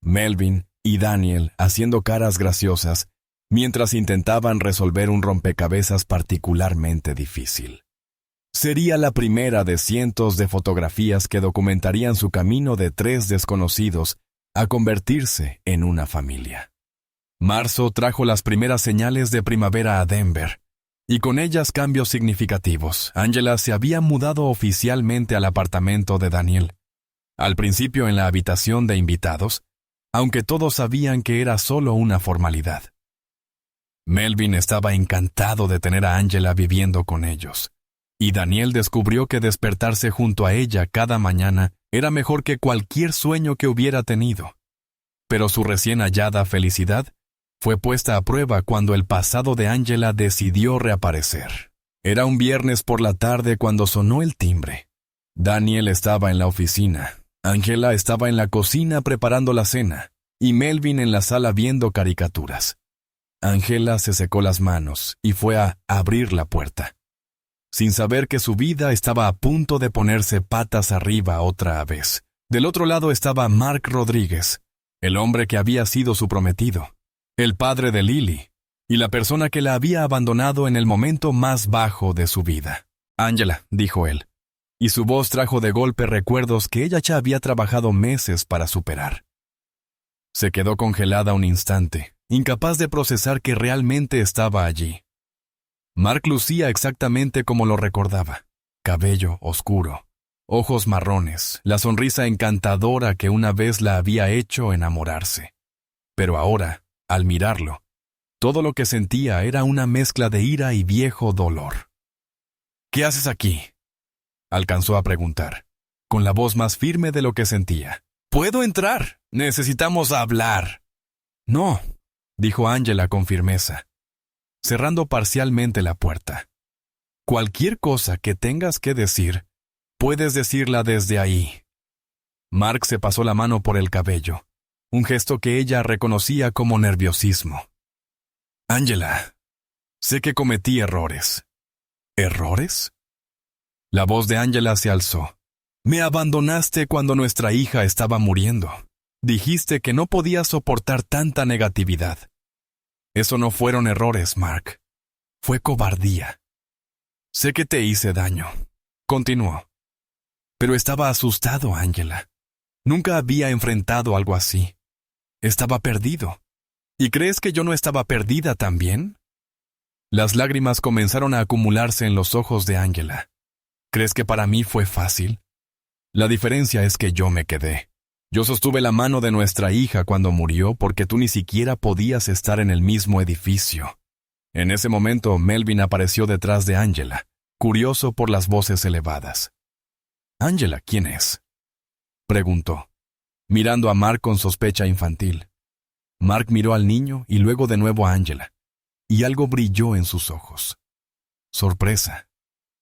Melvin y Daniel haciendo caras graciosas mientras intentaban resolver un rompecabezas particularmente difícil. Sería la primera de cientos de fotografías que documentarían su camino de 3 desconocidos a convertirse en una familia. Marzo trajo las primeras señales de primavera a Denver, y con ellas cambios significativos. Angela se había mudado oficialmente al apartamento de Daniel. Al principio en la habitación de invitados, aunque todos sabían que era solo una formalidad. Melvin estaba encantado de tener a Angela viviendo con ellos, y Daniel descubrió que despertarse junto a ella cada mañana era mejor que cualquier sueño que hubiera tenido. Pero su recién hallada felicidad fue puesta a prueba cuando el pasado de Angela decidió reaparecer. Era un viernes por la tarde cuando sonó el timbre. Daniel estaba en la oficina, Angela estaba en la cocina preparando la cena, y Melvin en la sala viendo caricaturas. Angela se secó las manos y fue a abrir la puerta, sin saber que su vida estaba a punto de ponerse patas arriba otra vez. Del otro lado estaba Mark Rodríguez, el hombre que había sido su prometido, el padre de Lily, y la persona que la había abandonado en el momento más bajo de su vida. Angela, dijo él, y su voz trajo de golpe recuerdos que ella ya había trabajado meses para superar. Se quedó congelada un instante, incapaz de procesar que realmente estaba allí. Mark lucía exactamente como lo recordaba: cabello oscuro, ojos marrones, la sonrisa encantadora que una vez la había hecho enamorarse. Pero ahora, al mirarlo, todo lo que sentía era una mezcla de ira y viejo dolor. ¿Qué haces aquí?, alcanzó a preguntar, con la voz más firme de lo que sentía. «¿Puedo entrar? Necesitamos hablar». «No», dijo Angela con firmeza, cerrando parcialmente la puerta. «Cualquier cosa que tengas que decir, puedes decirla desde ahí». Mark se pasó la mano por el cabello, un gesto que ella reconocía como nerviosismo. «Angela, sé que cometí errores». «¿Errores?». La voz de Angela se alzó. «Me abandonaste cuando nuestra hija estaba muriendo. Dijiste que no podías soportar tanta negatividad. Eso no fueron errores, Mark. Fue cobardía. Sé que te hice daño», continuó. «Pero estaba asustado, Angela. Nunca había enfrentado algo así. Estaba perdido. ¿Y crees que yo no estaba perdida también?». Las lágrimas comenzaron a acumularse en los ojos de Angela. ¿Crees que para mí fue fácil? La diferencia es que yo me quedé. Yo sostuve la mano de nuestra hija cuando murió porque tú ni siquiera podías estar en el mismo edificio. En ese momento, Melvin apareció detrás de Angela, curioso por las voces elevadas. «Angela, ¿quién es?», preguntó, mirando a Mark con sospecha infantil. Mark miró al niño y luego de nuevo a Angela, y algo brilló en sus ojos. Sorpresa,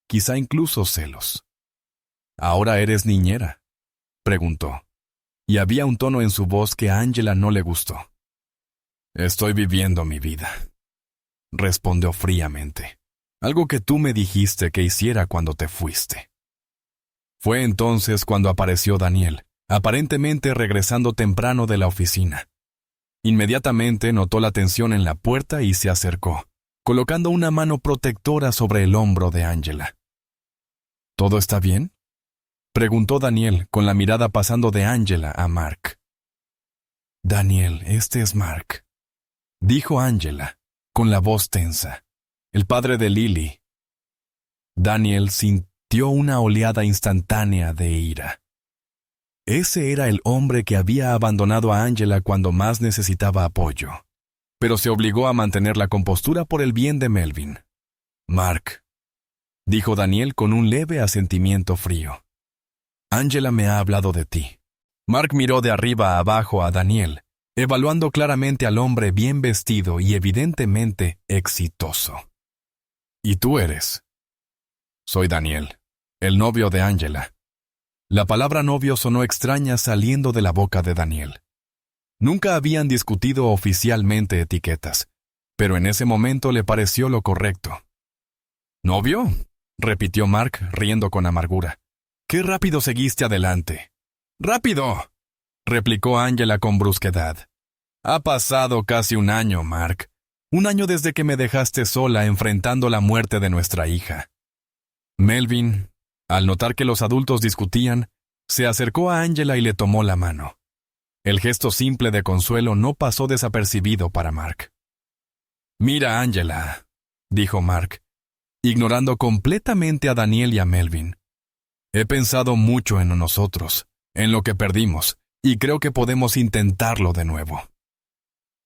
quizá incluso celos. «¿Ahora eres niñera?», preguntó, y había un tono en su voz que a Angela no le gustó. «Estoy viviendo mi vida», respondió fríamente. «Algo que tú me dijiste que hiciera cuando te fuiste». Fue entonces cuando apareció Daniel, aparentemente regresando temprano de la oficina. Inmediatamente notó la tensión en la puerta y se acercó, colocando una mano protectora sobre el hombro de Angela. «¿Todo está bien?», preguntó Daniel, con la mirada pasando de Angela a Mark. «Daniel, este es Mark», dijo Angela, con la voz tensa, «el padre de Lily». Daniel sintió una oleada instantánea de ira. Ese era el hombre que había abandonado a Angela cuando más necesitaba apoyo, pero se obligó a mantener la compostura por el bien de Melvin. «Mark», dijo Daniel con un leve asentimiento frío, «Angela me ha hablado de ti». Mark miró de arriba a abajo a Daniel, evaluando claramente al hombre bien vestido y evidentemente exitoso. «¿Y tú eres?» «Soy Daniel, el novio de Angela». La palabra novio sonó extraña saliendo de la boca de Daniel. Nunca habían discutido oficialmente etiquetas, pero en ese momento le pareció lo correcto. «¿Novio?», repitió Mark, riendo con amargura. «¡Qué rápido seguiste adelante!». «¡Rápido!», replicó Angela con brusquedad. «Ha pasado casi un año, Mark. Un año desde que me dejaste sola enfrentando la muerte de nuestra hija». Melvin, al notar que los adultos discutían, se acercó a Angela y le tomó la mano. El gesto simple de consuelo no pasó desapercibido para Mark. «Mira, Angela», dijo Mark, ignorando completamente a Daniel y a Melvin. «He pensado mucho en nosotros, en lo que perdimos, y creo que podemos intentarlo de nuevo».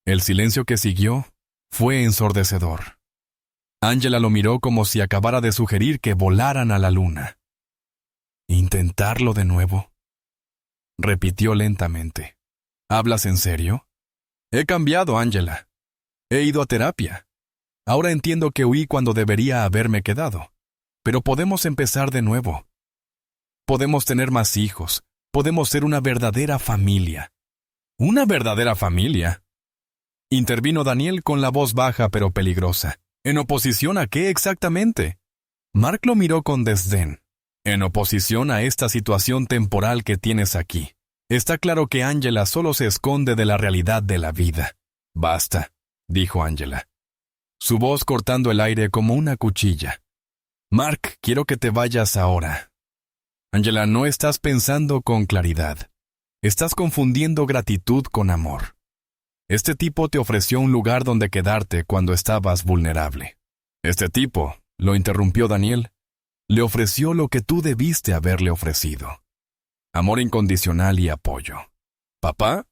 El silencio que siguió fue ensordecedor. Angela lo miró como si acabara de sugerir que volaran a la luna. «¿Intentarlo de nuevo?», repitió lentamente. «¿Hablas en serio?». «He cambiado, Angela. He ido a terapia. Ahora entiendo que huí cuando debería haberme quedado. Pero podemos empezar de nuevo. Podemos tener más hijos. Podemos ser una verdadera familia». «¿Una verdadera familia?», intervino Daniel con la voz baja pero peligrosa. «¿En oposición a qué exactamente?». Mark lo miró con desdén. «En oposición a esta situación temporal que tienes aquí. Está claro que Angela solo se esconde de la realidad de la vida». «Basta», dijo Angela, su voz cortando el aire como una cuchilla. «Mark, quiero que te vayas ahora». «Angela, no estás pensando con claridad. Estás confundiendo gratitud con amor. Este tipo te ofreció un lugar donde quedarte cuando estabas vulnerable». «Este tipo», lo interrumpió Daniel, «le ofreció lo que tú debiste haberle ofrecido. Amor incondicional y apoyo». «¿Papá?»,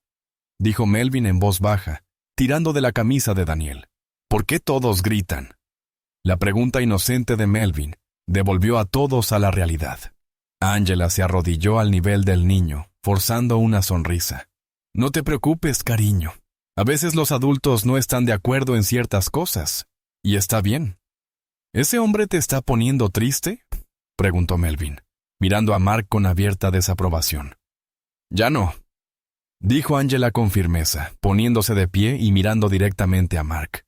dijo Melvin en voz baja, tirando de la camisa de Daniel. «¿Por qué todos gritan?». La pregunta inocente de Melvin devolvió a todos a la realidad. Angela se arrodilló al nivel del niño, forzando una sonrisa. «No te preocupes, cariño. A veces los adultos no están de acuerdo en ciertas cosas, y está bien». «¿Ese hombre te está poniendo triste?», preguntó Melvin, mirando a Mark con abierta desaprobación. «Ya no», dijo Angela con firmeza, poniéndose de pie y mirando directamente a Mark.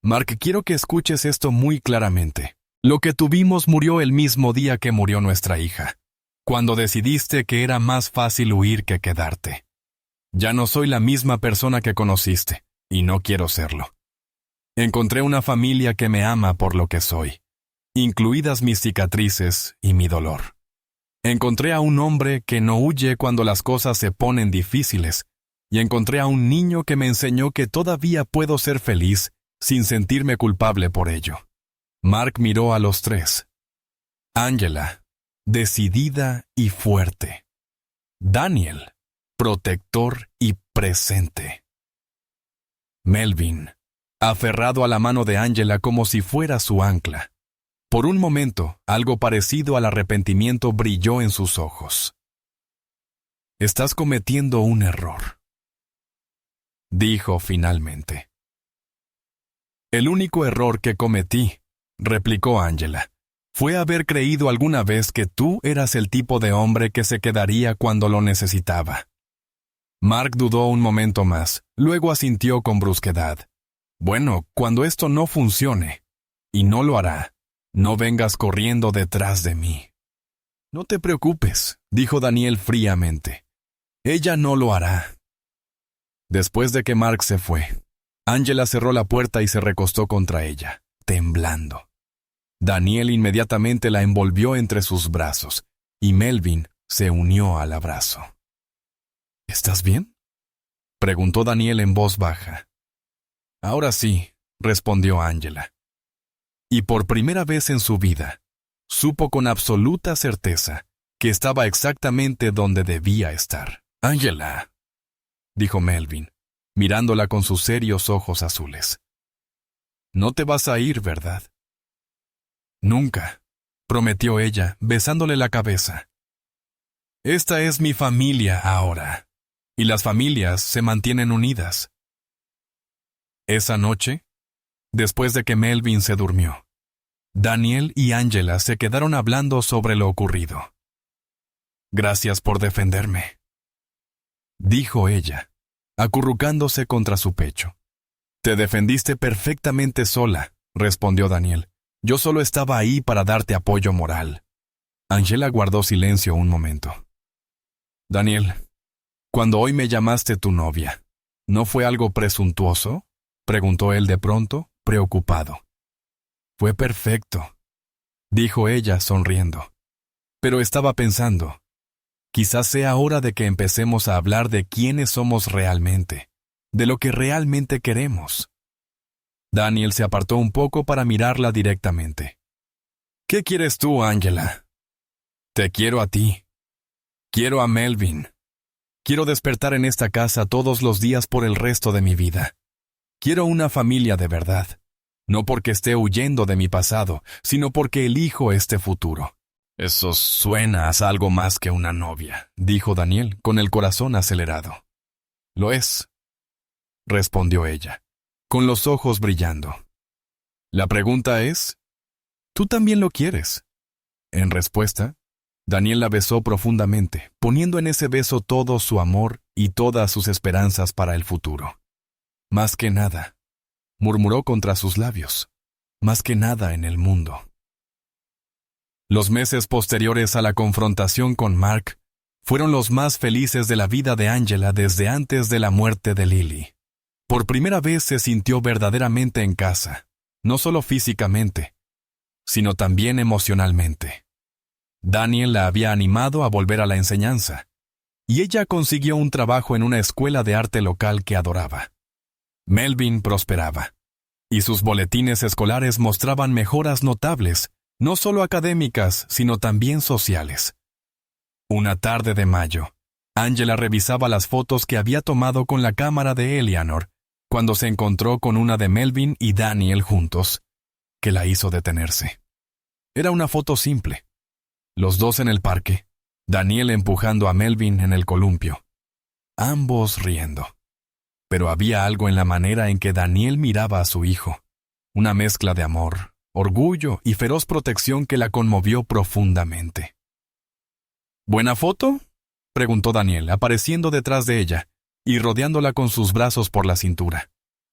«Mark, quiero que escuches esto muy claramente. Lo que tuvimos murió el mismo día que murió nuestra hija, cuando decidiste que era más fácil huir que quedarte. Ya no soy la misma persona que conociste, y no quiero serlo. Encontré una familia que me ama por lo que soy, incluidas mis cicatrices y mi dolor. Encontré a un hombre que no huye cuando las cosas se ponen difíciles, y encontré a un niño que me enseñó que todavía puedo ser feliz sin sentirme culpable por ello». Mark miró a los tres. «Angela», decidida y fuerte. Daniel, protector y presente. Melvin, aferrado a la mano de Angela como si fuera su ancla. Por un momento, algo parecido al arrepentimiento brilló en sus ojos. «Estás cometiendo un error», dijo finalmente. «El único error que cometí», replicó Angela, «fue haber creído alguna vez que tú eras el tipo de hombre que se quedaría cuando lo necesitaba». Mark dudó un momento más, luego asintió con brusquedad. «Bueno, cuando esto no funcione, y no lo hará, no vengas corriendo detrás de mí». «No te preocupes», dijo Daniel fríamente. «Ella no lo hará». Después de que Mark se fue, Angela cerró la puerta y se recostó contra ella, temblando. Daniel inmediatamente la envolvió entre sus brazos, y Melvin se unió al abrazo. «¿Estás bien?», preguntó Daniel en voz baja. «Ahora sí», respondió Angela. Y por primera vez en su vida, supo con absoluta certeza que estaba exactamente donde debía estar. «Angela», dijo Melvin, mirándola con sus serios ojos azules. «No te vas a ir, ¿verdad?». «Nunca», prometió ella, besándole la cabeza. «Esta es mi familia ahora, y las familias se mantienen unidas». Esa noche, después de que Melvin se durmió, Daniel y Angela se quedaron hablando sobre lo ocurrido. «Gracias por defenderme», dijo ella, acurrucándose contra su pecho. «Te defendiste perfectamente sola», respondió Daniel. «Yo solo estaba ahí para darte apoyo moral». Angela guardó silencio un momento. «Daniel, cuando hoy me llamaste tu novia, ¿no fue algo presuntuoso?», preguntó él de pronto, preocupado. «Fue perfecto», dijo ella sonriendo. «Pero estaba pensando, quizás sea hora de que empecemos a hablar de quiénes somos realmente, de lo que realmente queremos». Daniel se apartó un poco para mirarla directamente. «¿Qué quieres tú, Angela?». «Te quiero a ti. Quiero a Melvin. Quiero despertar en esta casa todos los días por el resto de mi vida. Quiero una familia de verdad. No porque esté huyendo de mi pasado, sino porque elijo este futuro». «Eso suena a algo más que una novia», dijo Daniel, con el corazón acelerado. «Lo es», respondió ella, con los ojos brillando. «La pregunta es, ¿tú también lo quieres?». En respuesta, Daniel la besó profundamente, poniendo en ese beso todo su amor y todas sus esperanzas para el futuro. «Más que nada», murmuró contra sus labios, «más que nada en el mundo». Los meses posteriores a la confrontación con Mark fueron los más felices de la vida de Angela desde antes de la muerte de Lily. Por primera vez se sintió verdaderamente en casa, no solo físicamente, sino también emocionalmente. Daniel la había animado a volver a la enseñanza, y ella consiguió un trabajo en una escuela de arte local que adoraba. Melvin prosperaba, y sus boletines escolares mostraban mejoras notables, no solo académicas, sino también sociales. Una tarde de mayo, Angela revisaba las fotos que había tomado con la cámara de Eleanor, cuando se encontró con una de Melvin y Daniel juntos, que la hizo detenerse. Era una foto simple. Los dos en el parque, Daniel empujando a Melvin en el columpio, ambos riendo. Pero había algo en la manera en que Daniel miraba a su hijo, una mezcla de amor, orgullo y feroz protección que la conmovió profundamente. «¿Buena foto?», preguntó Daniel, apareciendo detrás de ella y rodeándola con sus brazos por la cintura.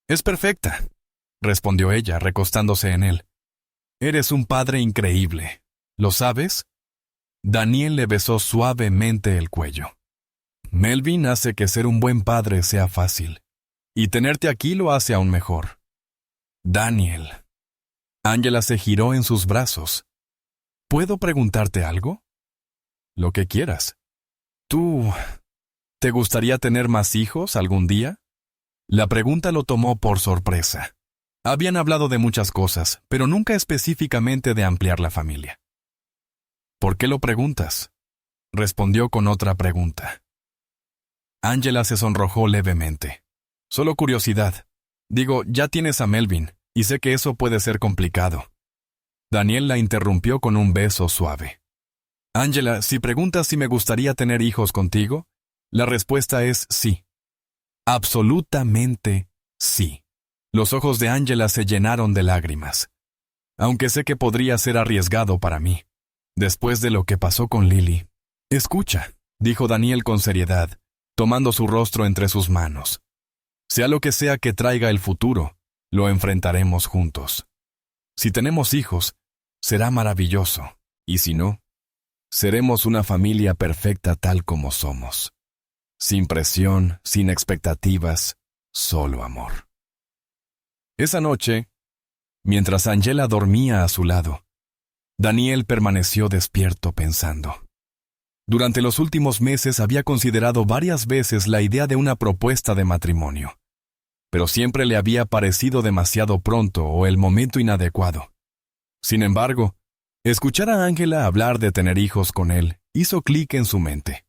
«Es perfecta», respondió ella, recostándose en él. «Eres un padre increíble. ¿Lo sabes?». Daniel le besó suavemente el cuello. «Melvin hace que ser un buen padre sea fácil, y tenerte aquí lo hace aún mejor». «Daniel». Angela se giró en sus brazos. «¿Puedo preguntarte algo?». «Lo que quieras». ¿Te gustaría tener más hijos algún día?». La pregunta lo tomó por sorpresa. Habían hablado de muchas cosas, pero nunca específicamente de ampliar la familia. ¿Por qué lo preguntas? Respondió con otra pregunta. Angela se sonrojó levemente. Solo curiosidad. Digo, ya tienes a Melvin, y sé que eso puede ser complicado. Daniel la interrumpió con un beso suave. Angela, si preguntas si me gustaría tener hijos contigo, la respuesta es sí. Absolutamente sí. Los ojos de Angela se llenaron de lágrimas. Aunque sé que podría ser arriesgado para mí. Después de lo que pasó con Lily. Escucha, dijo Daniel con seriedad, tomando su rostro entre sus manos. Sea lo que sea que traiga el futuro, lo enfrentaremos juntos. Si tenemos hijos, será maravilloso, y si no, seremos una familia perfecta tal como somos. Sin presión, sin expectativas, solo amor. Esa noche, mientras Angela dormía a su lado, Daniel permaneció despierto pensando. Durante los últimos meses había considerado varias veces la idea de una propuesta de matrimonio, pero siempre le había parecido demasiado pronto o el momento inadecuado. Sin embargo, escuchar a Angela hablar de tener hijos con él hizo clic en su mente.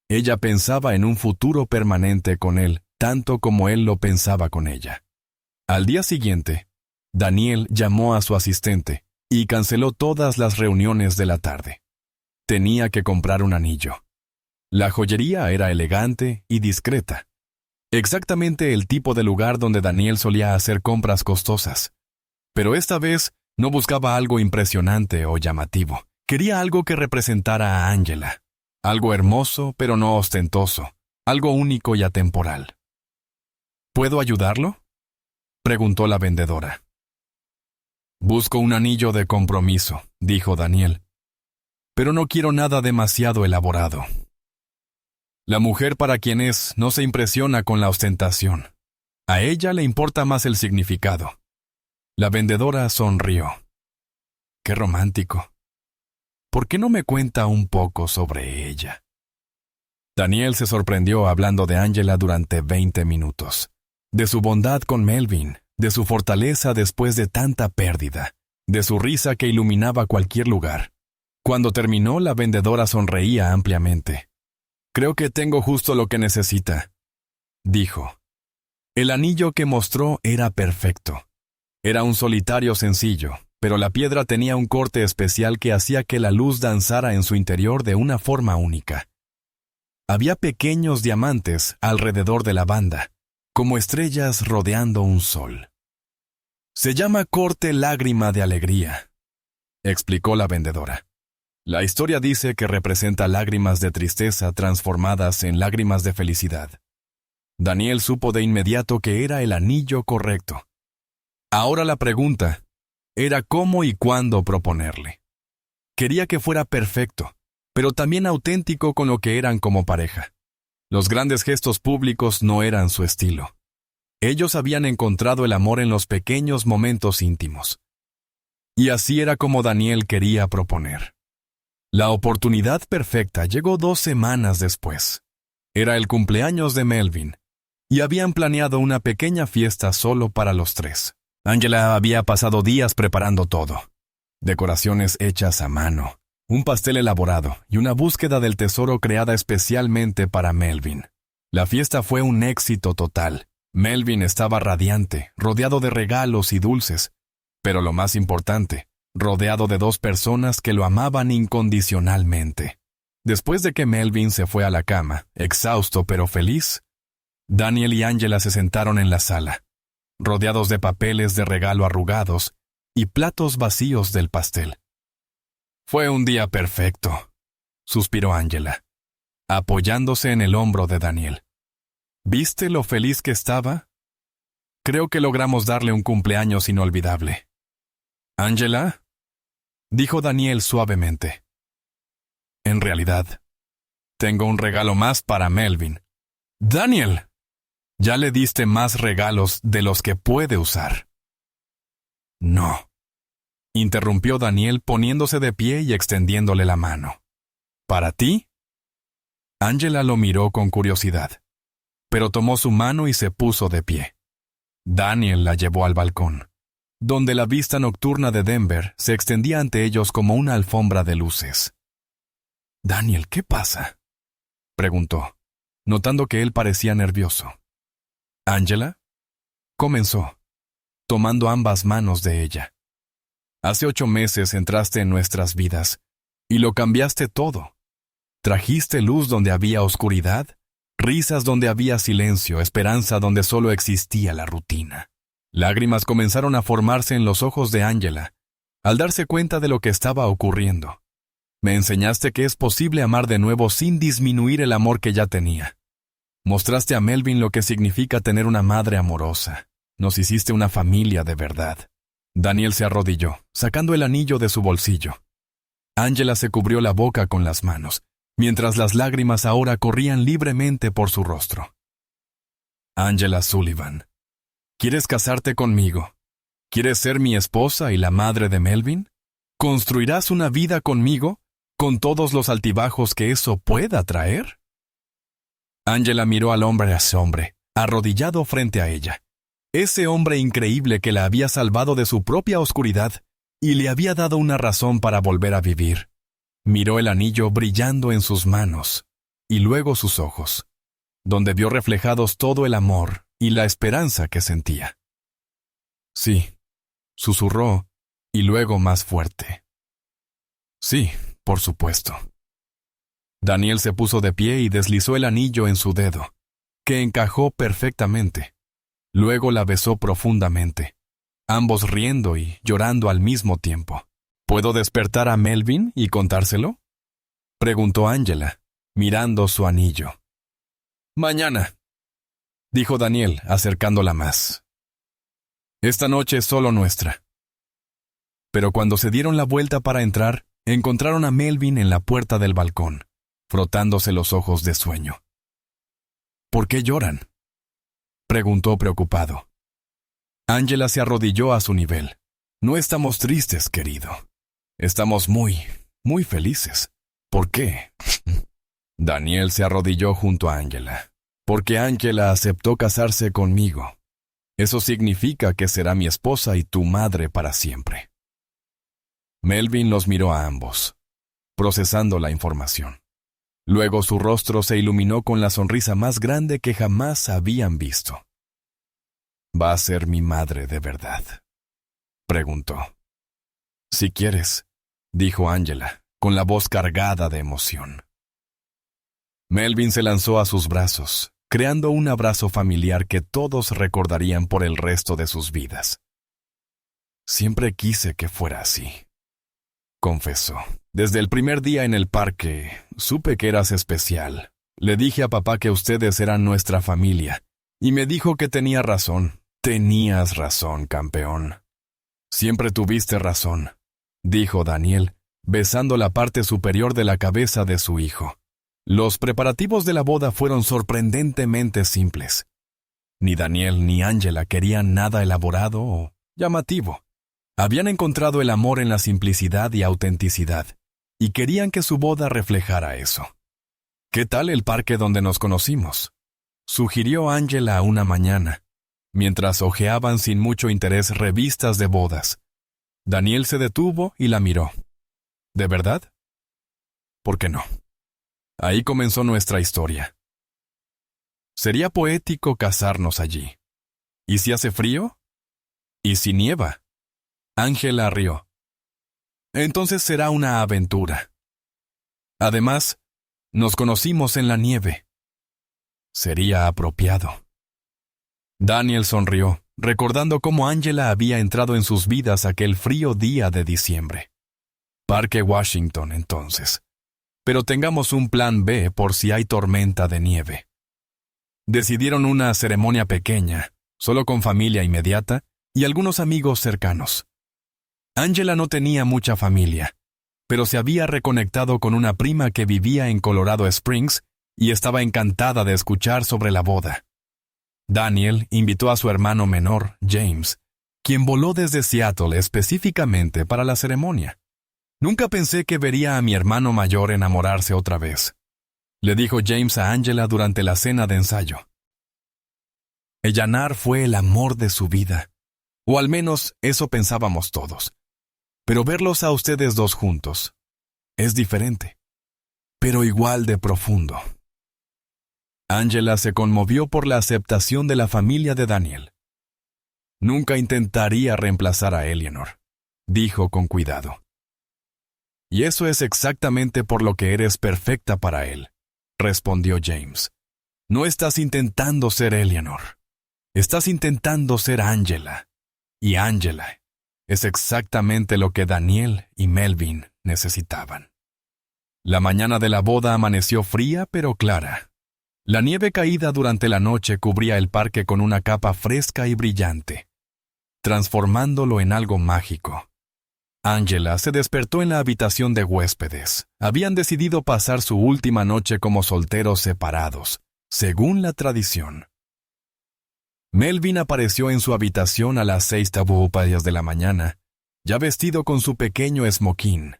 Ella pensaba en un futuro permanente con él, tanto como él lo pensaba con ella. Al día siguiente, Daniel llamó a su asistente y canceló todas las reuniones de la tarde. Tenía que comprar un anillo. La joyería era elegante y discreta. Exactamente el tipo de lugar donde Daniel solía hacer compras costosas. Pero esta vez no buscaba algo impresionante o llamativo. Quería algo que representara a Angela. Algo hermoso, pero no ostentoso. Algo único y atemporal. ¿Puedo ayudarlo?, preguntó la vendedora. Busco un anillo de compromiso, dijo Daniel. Pero no quiero nada demasiado elaborado. La mujer para quien es no se impresiona con la ostentación. A ella le importa más el significado. La vendedora sonrió. Qué romántico. ¿Por qué no me cuenta un poco sobre ella? Daniel se sorprendió hablando de Angela durante 20 minutos. De su bondad con Melvin, de su fortaleza después de tanta pérdida, de su risa que iluminaba cualquier lugar. Cuando terminó, la vendedora sonreía ampliamente. Creo que tengo justo lo que necesita, dijo. El anillo que mostró era perfecto. Era un solitario sencillo, pero la piedra tenía un corte especial que hacía que la luz danzara en su interior de una forma única. Había pequeños diamantes alrededor de la banda, como estrellas rodeando un sol. Se llama corte lágrima de alegría, explicó la vendedora. La historia dice que representa lágrimas de tristeza transformadas en lágrimas de felicidad. Daniel supo de inmediato que era el anillo correcto. Ahora la pregunta era cómo y cuándo proponerle. Quería que fuera perfecto, pero también auténtico con lo que eran como pareja. Los grandes gestos públicos no eran su estilo. Ellos habían encontrado el amor en los pequeños momentos íntimos. Y así era como Daniel quería proponer. La oportunidad perfecta llegó 2 semanas después. Era el cumpleaños de Melvin, y habían planeado una pequeña fiesta solo para los 3. Angela había pasado días preparando todo. Decoraciones hechas a mano, un pastel elaborado y una búsqueda del tesoro creada especialmente para Melvin. La fiesta fue un éxito total. Melvin estaba radiante, rodeado de regalos y dulces, pero lo más importante, rodeado de 2 personas que lo amaban incondicionalmente. Después de que Melvin se fue a la cama, exhausto pero feliz, Daniel y Angela se sentaron en la sala, rodeados de papeles de regalo arrugados y platos vacíos del pastel. Fue un día perfecto, suspiró Angela, apoyándose en el hombro de Daniel. ¿Viste lo feliz que estaba? Creo que logramos darle un cumpleaños inolvidable. ¿Angela?, dijo Daniel suavemente. En realidad, tengo un regalo más para Melvin. ¡Daniel! Ya le diste más regalos de los que puede usar. No, interrumpió Daniel poniéndose de pie y extendiéndole la mano. ¿Para ti? Angela lo miró con curiosidad, pero tomó su mano y se puso de pie. Daniel la llevó al balcón, donde la vista nocturna de Denver se extendía ante ellos como una alfombra de luces. Daniel, ¿qué pasa?, preguntó, notando que él parecía nervioso. ¿Angela? Comenzó, tomando ambas manos de ella. Hace 8 meses entraste en nuestras vidas y lo cambiaste todo. Trajiste luz donde había oscuridad, risas donde había silencio, esperanza donde solo existía la rutina. Lágrimas comenzaron a formarse en los ojos de Angela al darse cuenta de lo que estaba ocurriendo. Me enseñaste que es posible amar de nuevo sin disminuir el amor que ya tenía. Mostraste a Melvin lo que significa tener una madre amorosa. Nos hiciste una familia de verdad. Daniel se arrodilló, sacando el anillo de su bolsillo. Angela se cubrió la boca con las manos, mientras las lágrimas ahora corrían libremente por su rostro. Angela Sullivan, ¿quieres casarte conmigo? ¿Quieres ser mi esposa y la madre de Melvin? ¿Construirás una vida conmigo, con todos los altibajos que eso pueda traer? Angela miró al hombre arrodillado frente a ella. Ese hombre increíble que la había salvado de su propia oscuridad y le había dado una razón para volver a vivir. Miró el anillo brillando en sus manos, y luego sus ojos, donde vio reflejados todo el amor y la esperanza que sentía. Sí, susurró, y luego más fuerte. Sí, por supuesto. Daniel se puso de pie y deslizó el anillo en su dedo, que encajó perfectamente. Luego la besó profundamente, ambos riendo y llorando al mismo tiempo. ¿Puedo despertar a Melvin y contárselo?, preguntó Angela, mirando su anillo. Mañana, dijo Daniel, acercándola más. Esta noche es solo nuestra. Pero cuando se dieron la vuelta para entrar, encontraron a Melvin en la puerta del balcón, frotándose los ojos de sueño. ¿Por qué lloran?, preguntó preocupado. Angela se arrodilló a su nivel. No estamos tristes, querido. Estamos muy felices. ¿Por qué? Daniel se arrodilló junto a Angela. Porque Angela aceptó casarse conmigo. Eso significa que será mi esposa y tu madre para siempre. Melvin los miró a ambos, procesando la información. Luego su rostro se iluminó con la sonrisa más grande que jamás habían visto. ¿Va a ser mi madre de verdad?, preguntó. Si quieres, dijo Angela, con la voz cargada de emoción. Melvin se lanzó a sus brazos, creando un abrazo familiar que todos recordarían por el resto de sus vidas. Siempre quise que fuera así, confesó. Desde el primer día en el parque, supe que eras especial. Le dije a papá que ustedes eran nuestra familia, y me dijo que tenía razón. Tenías razón, campeón. Siempre tuviste razón, dijo Daniel, besando la parte superior de la cabeza de su hijo. Los preparativos de la boda fueron sorprendentemente simples. Ni Daniel ni Angela querían nada elaborado o llamativo. Habían encontrado el amor en la simplicidad y autenticidad, y querían que su boda reflejara eso. ¿Qué tal el parque donde nos conocimos?, sugirió Angela una mañana, mientras hojeaban sin mucho interés revistas de bodas. Daniel se detuvo y la miró. ¿De verdad? ¿Por qué no? Ahí comenzó nuestra historia. Sería poético casarnos allí. ¿Y si hace frío? ¿Y si nieva? Ángela rió. Entonces será una aventura. Además, nos conocimos en la nieve. Sería apropiado. Daniel sonrió, recordando cómo Angela había entrado en sus vidas aquel frío día de diciembre. Parque Washington, entonces. Pero tengamos un plan B por si hay tormenta de nieve. Decidieron una ceremonia pequeña, solo con familia inmediata y algunos amigos cercanos. Angela no tenía mucha familia, pero se había reconectado con una prima que vivía en Colorado Springs y estaba encantada de escuchar sobre la boda. Daniel invitó a su hermano menor, James, quien voló desde Seattle específicamente para la ceremonia. Nunca pensé que vería a mi hermano mayor enamorarse otra vez, le dijo James a Angela durante la cena de ensayo. Ellanar fue el amor de su vida, o al menos eso pensábamos todos. Pero verlos a ustedes dos juntos es diferente. pero igual de profundo. Angela se conmovió por la aceptación de la familia de Daniel. Nunca intentaría reemplazar a Eleanor, dijo con cuidado. Y eso es exactamente por lo que eres perfecta para él, respondió James. No estás intentando ser Eleanor. Estás intentando ser Angela. Y Angela es exactamente lo que Daniel y Melvin necesitaban. La mañana de la boda amaneció fría pero clara. La nieve caída durante la noche cubría el parque con una capa fresca y brillante, transformándolo en algo mágico. Angela se despertó en la habitación de huéspedes. Habían decidido pasar su última noche como solteros separados, según la tradición. Melvin apareció en su habitación a las 6:15 de la mañana, ya vestido con su pequeño esmoquín.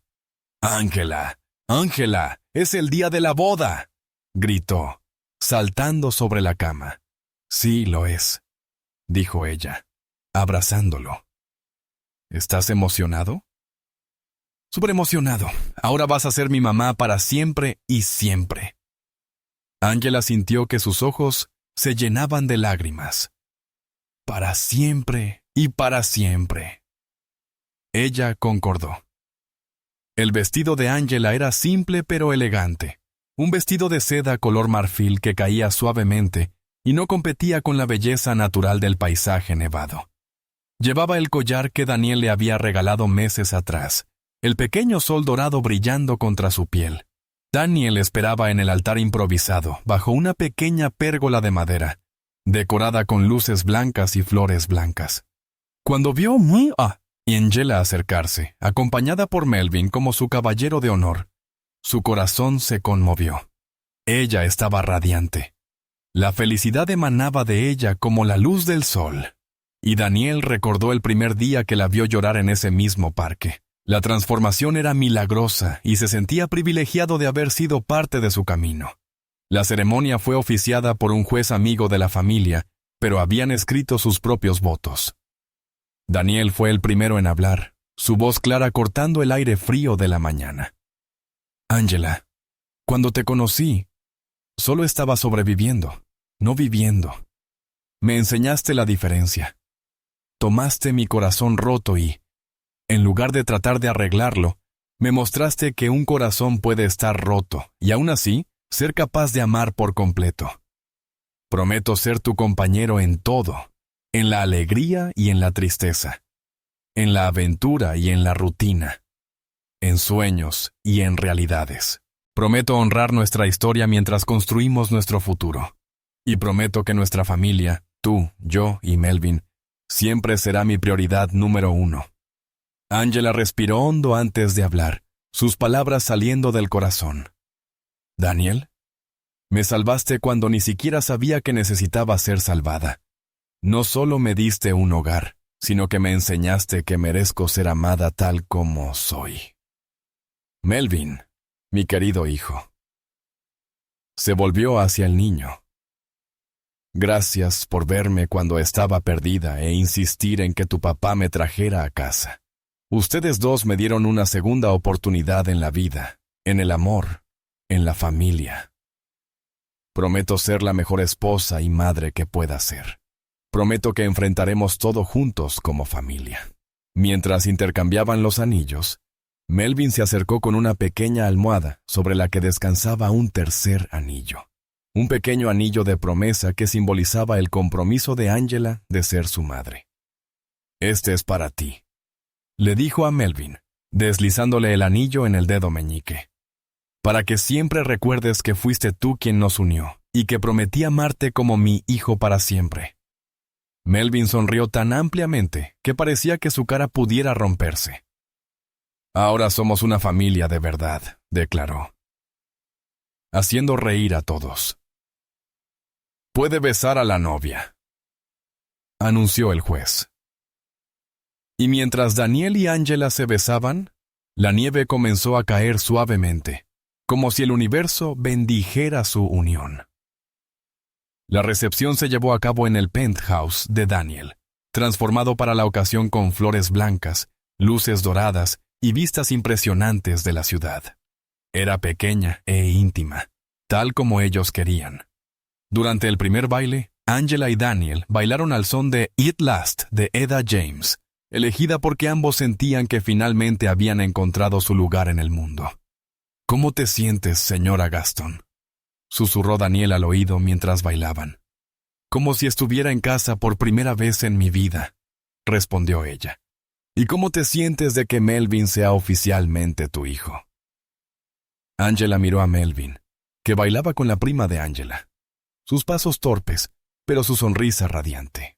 «Angela, Angela, es el día de la boda», gritó, saltando sobre la cama. «Sí, lo es», dijo ella, abrazándolo. «¿Estás emocionado?» «Súper emocionado. Ahora vas a ser mi mamá para siempre y siempre». Angela sintió que sus ojos se llenaban de lágrimas. «Para siempre y para siempre». Ella concordó. El vestido de Angela era simple pero elegante. Un vestido de seda color marfil que caía suavemente y no competía con la belleza natural del paisaje nevado. Llevaba el collar que Daniel le había regalado meses atrás, el pequeño sol dorado brillando contra su piel. Daniel esperaba en el altar improvisado, bajo una pequeña pérgola de madera, decorada con luces blancas y flores blancas. Cuando vio a Angela acercarse, acompañada por Melvin como su caballero de honor, su corazón se conmovió. Ella estaba radiante. La felicidad emanaba de ella como la luz del sol. Y Daniel recordó el primer día que la vio llorar en ese mismo parque. La transformación era milagrosa y se sentía privilegiado de haber sido parte de su camino. La ceremonia fue oficiada por un juez amigo de la familia, pero habían escrito sus propios votos. Daniel fue el primero en hablar, su voz clara cortando el aire frío de la mañana. «Angela, cuando te conocí, solo estaba sobreviviendo, no viviendo. Me enseñaste la diferencia. Tomaste mi corazón roto y, en lugar de tratar de arreglarlo, me mostraste que un corazón puede estar roto y aún así ser capaz de amar por completo. Prometo ser tu compañero en todo, en la alegría y en la tristeza, en la aventura y en la rutina, en sueños y en realidades. Prometo honrar nuestra historia mientras construimos nuestro futuro. Y prometo que nuestra familia, tú, yo y Melvin, siempre será mi prioridad número 1. Angela respiró hondo antes de hablar, sus palabras saliendo del corazón. «Daniel, me salvaste cuando ni siquiera sabía que necesitaba ser salvada. No solo me diste un hogar, sino que me enseñaste que merezco ser amada tal como soy. Melvin, mi querido hijo». Se volvió hacia el niño. «Gracias por verme cuando estaba perdida e insistir en que tu papá me trajera a casa. Ustedes dos me dieron una segunda oportunidad en la vida, en el amor, en la familia. Prometo ser la mejor esposa y madre que pueda ser. Prometo que enfrentaremos todo juntos como familia». Mientras intercambiaban los anillos, Melvin se acercó con una pequeña almohada sobre la que descansaba un tercer anillo. Un pequeño anillo de promesa que simbolizaba el compromiso de Angela de ser su madre. «Este es para ti», le dijo a Melvin, deslizándole el anillo en el dedo meñique. «Para que siempre recuerdes que fuiste tú quien nos unió y que prometí amarte como mi hijo para siempre». Melvin sonrió tan ampliamente que parecía que su cara pudiera romperse. «Ahora somos una familia de verdad», declaró, haciendo reír a todos. «Puede besar a la novia», anunció el juez. Y mientras Daniel y Angela se besaban, la nieve comenzó a caer suavemente, como si el universo bendijera su unión. La recepción se llevó a cabo en el penthouse de Daniel, transformado para la ocasión con flores blancas, luces doradas y vistas impresionantes de la ciudad. Era pequeña e íntima, tal como ellos querían. Durante el primer baile, Angela y Daniel bailaron al son de Eat Last de Etta James, elegida porque ambos sentían que finalmente habían encontrado su lugar en el mundo. «¿Cómo te sientes, señora Gaston?», susurró Daniel al oído mientras bailaban. «Como si estuviera en casa por primera vez en mi vida», respondió ella. «¿Y cómo te sientes de que Melvin sea oficialmente tu hijo?». Angela miró a Melvin, que bailaba con la prima de Angela. Sus pasos torpes, pero su sonrisa radiante.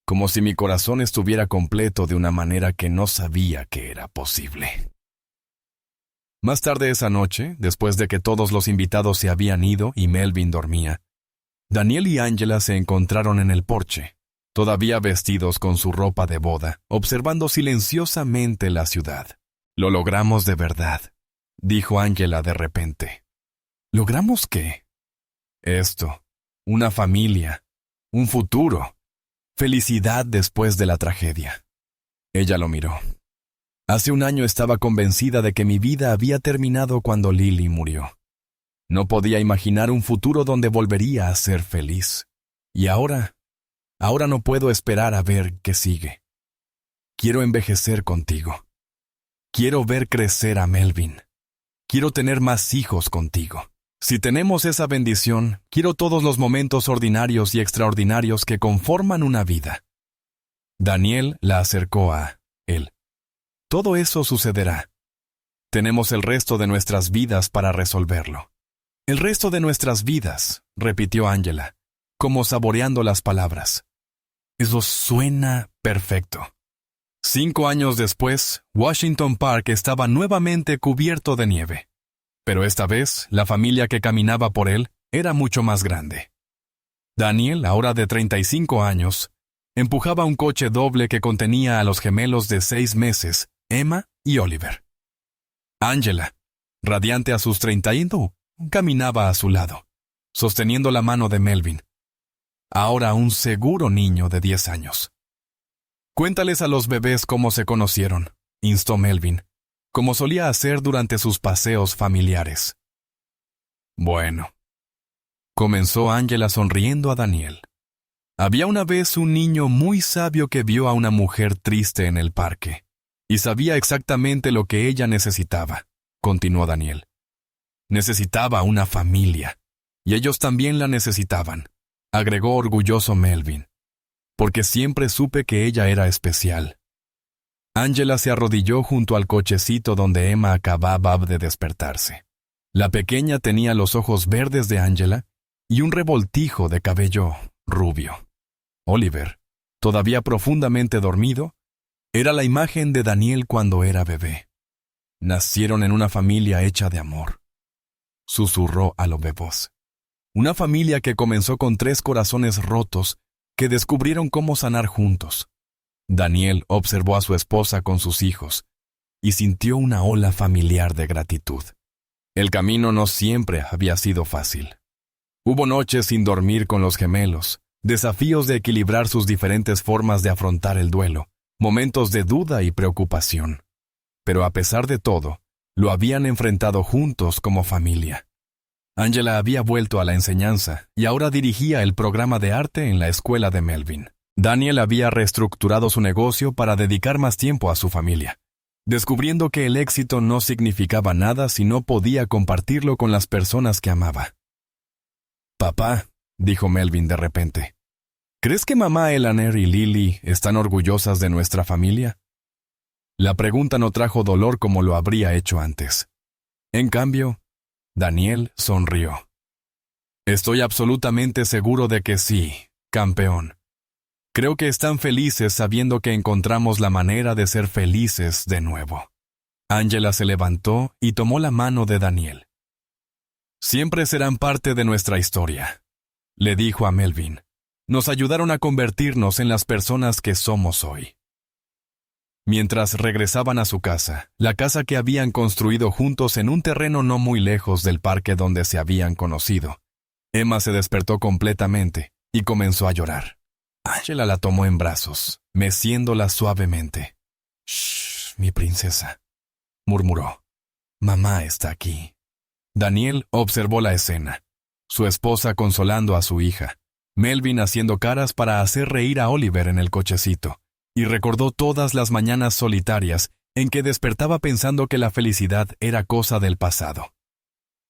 Como si mi corazón estuviera completo de una manera que no sabía que era posible. Más tarde esa noche, después de que todos los invitados se habían ido y Melvin dormía, Daniel y Angela se encontraron en el porche, todavía vestidos con su ropa de boda, observando silenciosamente la ciudad. «Lo logramos de verdad», dijo Angela de repente. «¿Logramos qué?» «Esto, una familia, un futuro, felicidad después de la tragedia». Ella lo miró. «Hace un año estaba convencida de que mi vida había terminado cuando Lily murió. No podía imaginar un futuro donde volvería a ser feliz. Y ahora no puedo esperar a ver qué sigue. Quiero envejecer contigo. Quiero ver crecer a Melvin. Quiero tener más hijos contigo. Si tenemos esa bendición, quiero todos los momentos ordinarios y extraordinarios que conforman una vida». Daniel la acercó a él. «Todo eso sucederá. Tenemos el resto de nuestras vidas para resolverlo». «El resto de nuestras vidas», repitió Angela, como saboreando las palabras. «Eso suena perfecto». 5 años después, Washington Park estaba nuevamente cubierto de nieve. Pero esta vez, la familia que caminaba por él era mucho más grande. Daniel, ahora de 35 años, empujaba un coche doble que contenía a los gemelos de 6 meses, Emma y Oliver. Angela, radiante a sus 32, caminaba a su lado, sosteniendo la mano de Melvin, ahora un seguro niño de 10 años. «Cuéntales a los bebés cómo se conocieron», instó Melvin, como solía hacer durante sus paseos familiares. «Bueno», comenzó Angela sonriendo a Daniel. «Había una vez un niño muy sabio que vio a una mujer triste en el parque, y sabía exactamente lo que ella necesitaba», continuó Daniel. «Necesitaba una familia, y ellos también la necesitaban», agregó orgulloso Melvin, «porque siempre supe que ella era especial». Angela se arrodilló junto al cochecito donde Emma acababa de despertarse. La pequeña tenía los ojos verdes de Angela y un revoltijo de cabello rubio. Oliver, todavía profundamente dormido, era la imagen de Daniel cuando era bebé. «Nacieron en una familia hecha de amor», susurró a lo bebés. «Una familia que comenzó con 3 corazones rotos que descubrieron cómo sanar juntos». Daniel observó a su esposa con sus hijos y sintió una ola familiar de gratitud. El camino no siempre había sido fácil. Hubo noches sin dormir con los gemelos, desafíos de equilibrar sus diferentes formas de afrontar el duelo, momentos de duda y preocupación. Pero a pesar de todo, lo habían enfrentado juntos como familia. Angela había vuelto a la enseñanza y ahora dirigía el programa de arte en la escuela de Melvin. Daniel había reestructurado su negocio para dedicar más tiempo a su familia, descubriendo que el éxito no significaba nada si no podía compartirlo con las personas que amaba. «Papá», dijo Melvin de repente, «¿crees que mamá Eleanor y Lily están orgullosas de nuestra familia?». La pregunta no trajo dolor como lo habría hecho antes. En cambio, Daniel sonrió. «Estoy absolutamente seguro de que sí, campeón. Creo que están felices sabiendo que encontramos la manera de ser felices de nuevo». Angela se levantó y tomó la mano de Daniel. «Siempre serán parte de nuestra historia», le dijo a Melvin. «Nos ayudaron a convertirnos en las personas que somos hoy». Mientras regresaban a su casa, la casa que habían construido juntos en un terreno no muy lejos del parque donde se habían conocido, Emma se despertó completamente y comenzó a llorar. Angela la tomó en brazos, meciéndola suavemente. «Shh, mi princesa», murmuró. «Mamá está aquí». Daniel observó la escena. Su esposa consolando a su hija, Melvin haciendo caras para hacer reír a Oliver en el cochecito, y recordó todas las mañanas solitarias en que despertaba pensando que la felicidad era cosa del pasado.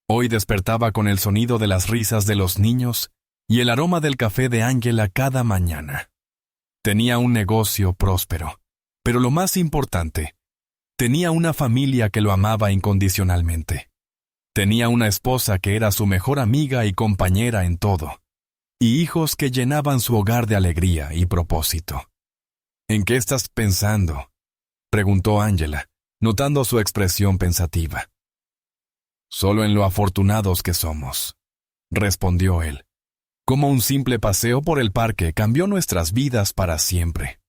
Hoy despertaba con el sonido de las risas de los niños y el aroma del café de Angela cada mañana. Tenía un negocio próspero, pero lo más importante, tenía una familia que lo amaba incondicionalmente. Tenía una esposa que era su mejor amiga y compañera en todo, y hijos que llenaban su hogar de alegría y propósito. ¿En qué estás pensando?, preguntó Angela, notando su expresión pensativa. Solo en lo afortunados que somos, respondió él. Como un simple paseo por el parque cambió nuestras vidas para siempre.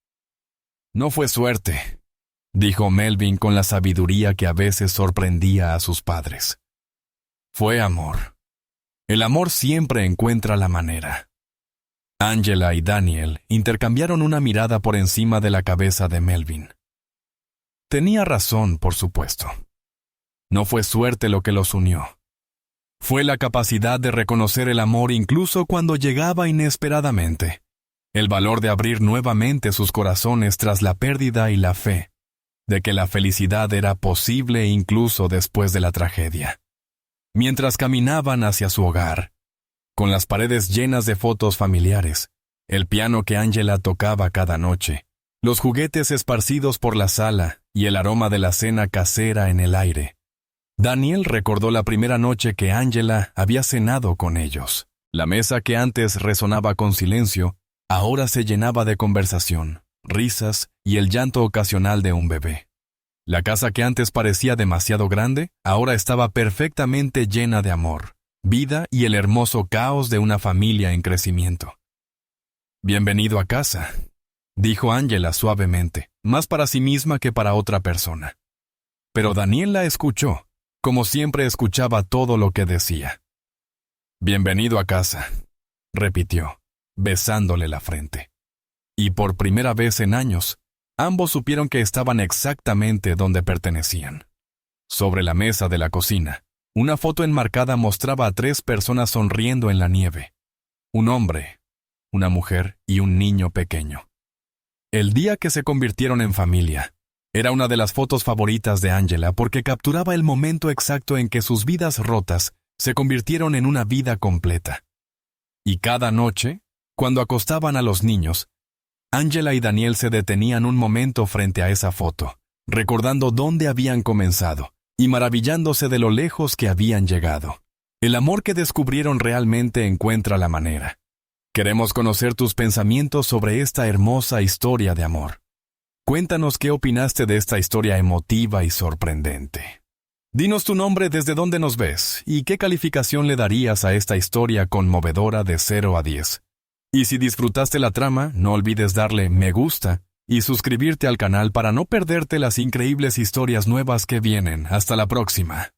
No fue suerte, dijo Melvin con la sabiduría que a veces sorprendía a sus padres. Fue amor. El amor siempre encuentra la manera. Angela y Daniel intercambiaron una mirada por encima de la cabeza de Melvin. Tenía razón, por supuesto. No fue suerte lo que los unió. Fue la capacidad de reconocer el amor incluso cuando llegaba inesperadamente. El valor de abrir nuevamente sus corazones tras la pérdida y la fe de que la felicidad era posible incluso después de la tragedia. Mientras caminaban hacia su hogar, con las paredes llenas de fotos familiares, el piano que Angela tocaba cada noche, los juguetes esparcidos por la sala y el aroma de la cena casera en el aire, Daniel recordó la primera noche que Angela había cenado con ellos. La mesa que antes resonaba con silencio, ahora se llenaba de conversación, risas y el llanto ocasional de un bebé. La casa que antes parecía demasiado grande, ahora estaba perfectamente llena de amor, vida y el hermoso caos de una familia en crecimiento. «Bienvenido a casa», dijo Angela suavemente, más para sí misma que para otra persona. Pero Daniel la escuchó, como siempre escuchaba todo lo que decía. «Bienvenido a casa», repitió, besándole la frente. Y por primera vez en años, ambos supieron que estaban exactamente donde pertenecían. Sobre la mesa de la cocina, una foto enmarcada mostraba a 3 personas sonriendo en la nieve. Un hombre, una mujer y un niño pequeño. El día que se convirtieron en familia, era una de las fotos favoritas de Angela porque capturaba el momento exacto en que sus vidas rotas se convirtieron en una vida completa. Y cada noche, cuando acostaban a los niños, Angela y Daniel se detenían un momento frente a esa foto, recordando dónde habían comenzado y maravillándose de lo lejos que habían llegado. El amor que descubrieron realmente encuentra la manera. Queremos conocer tus pensamientos sobre esta hermosa historia de amor. Cuéntanos qué opinaste de esta historia emotiva y sorprendente. Dinos tu nombre, desde dónde nos ves y qué calificación le darías a esta historia conmovedora de 0 a 10. Y si disfrutaste la trama, no olvides darle me gusta y suscribirte al canal para no perderte las increíbles historias nuevas que vienen. Hasta la próxima.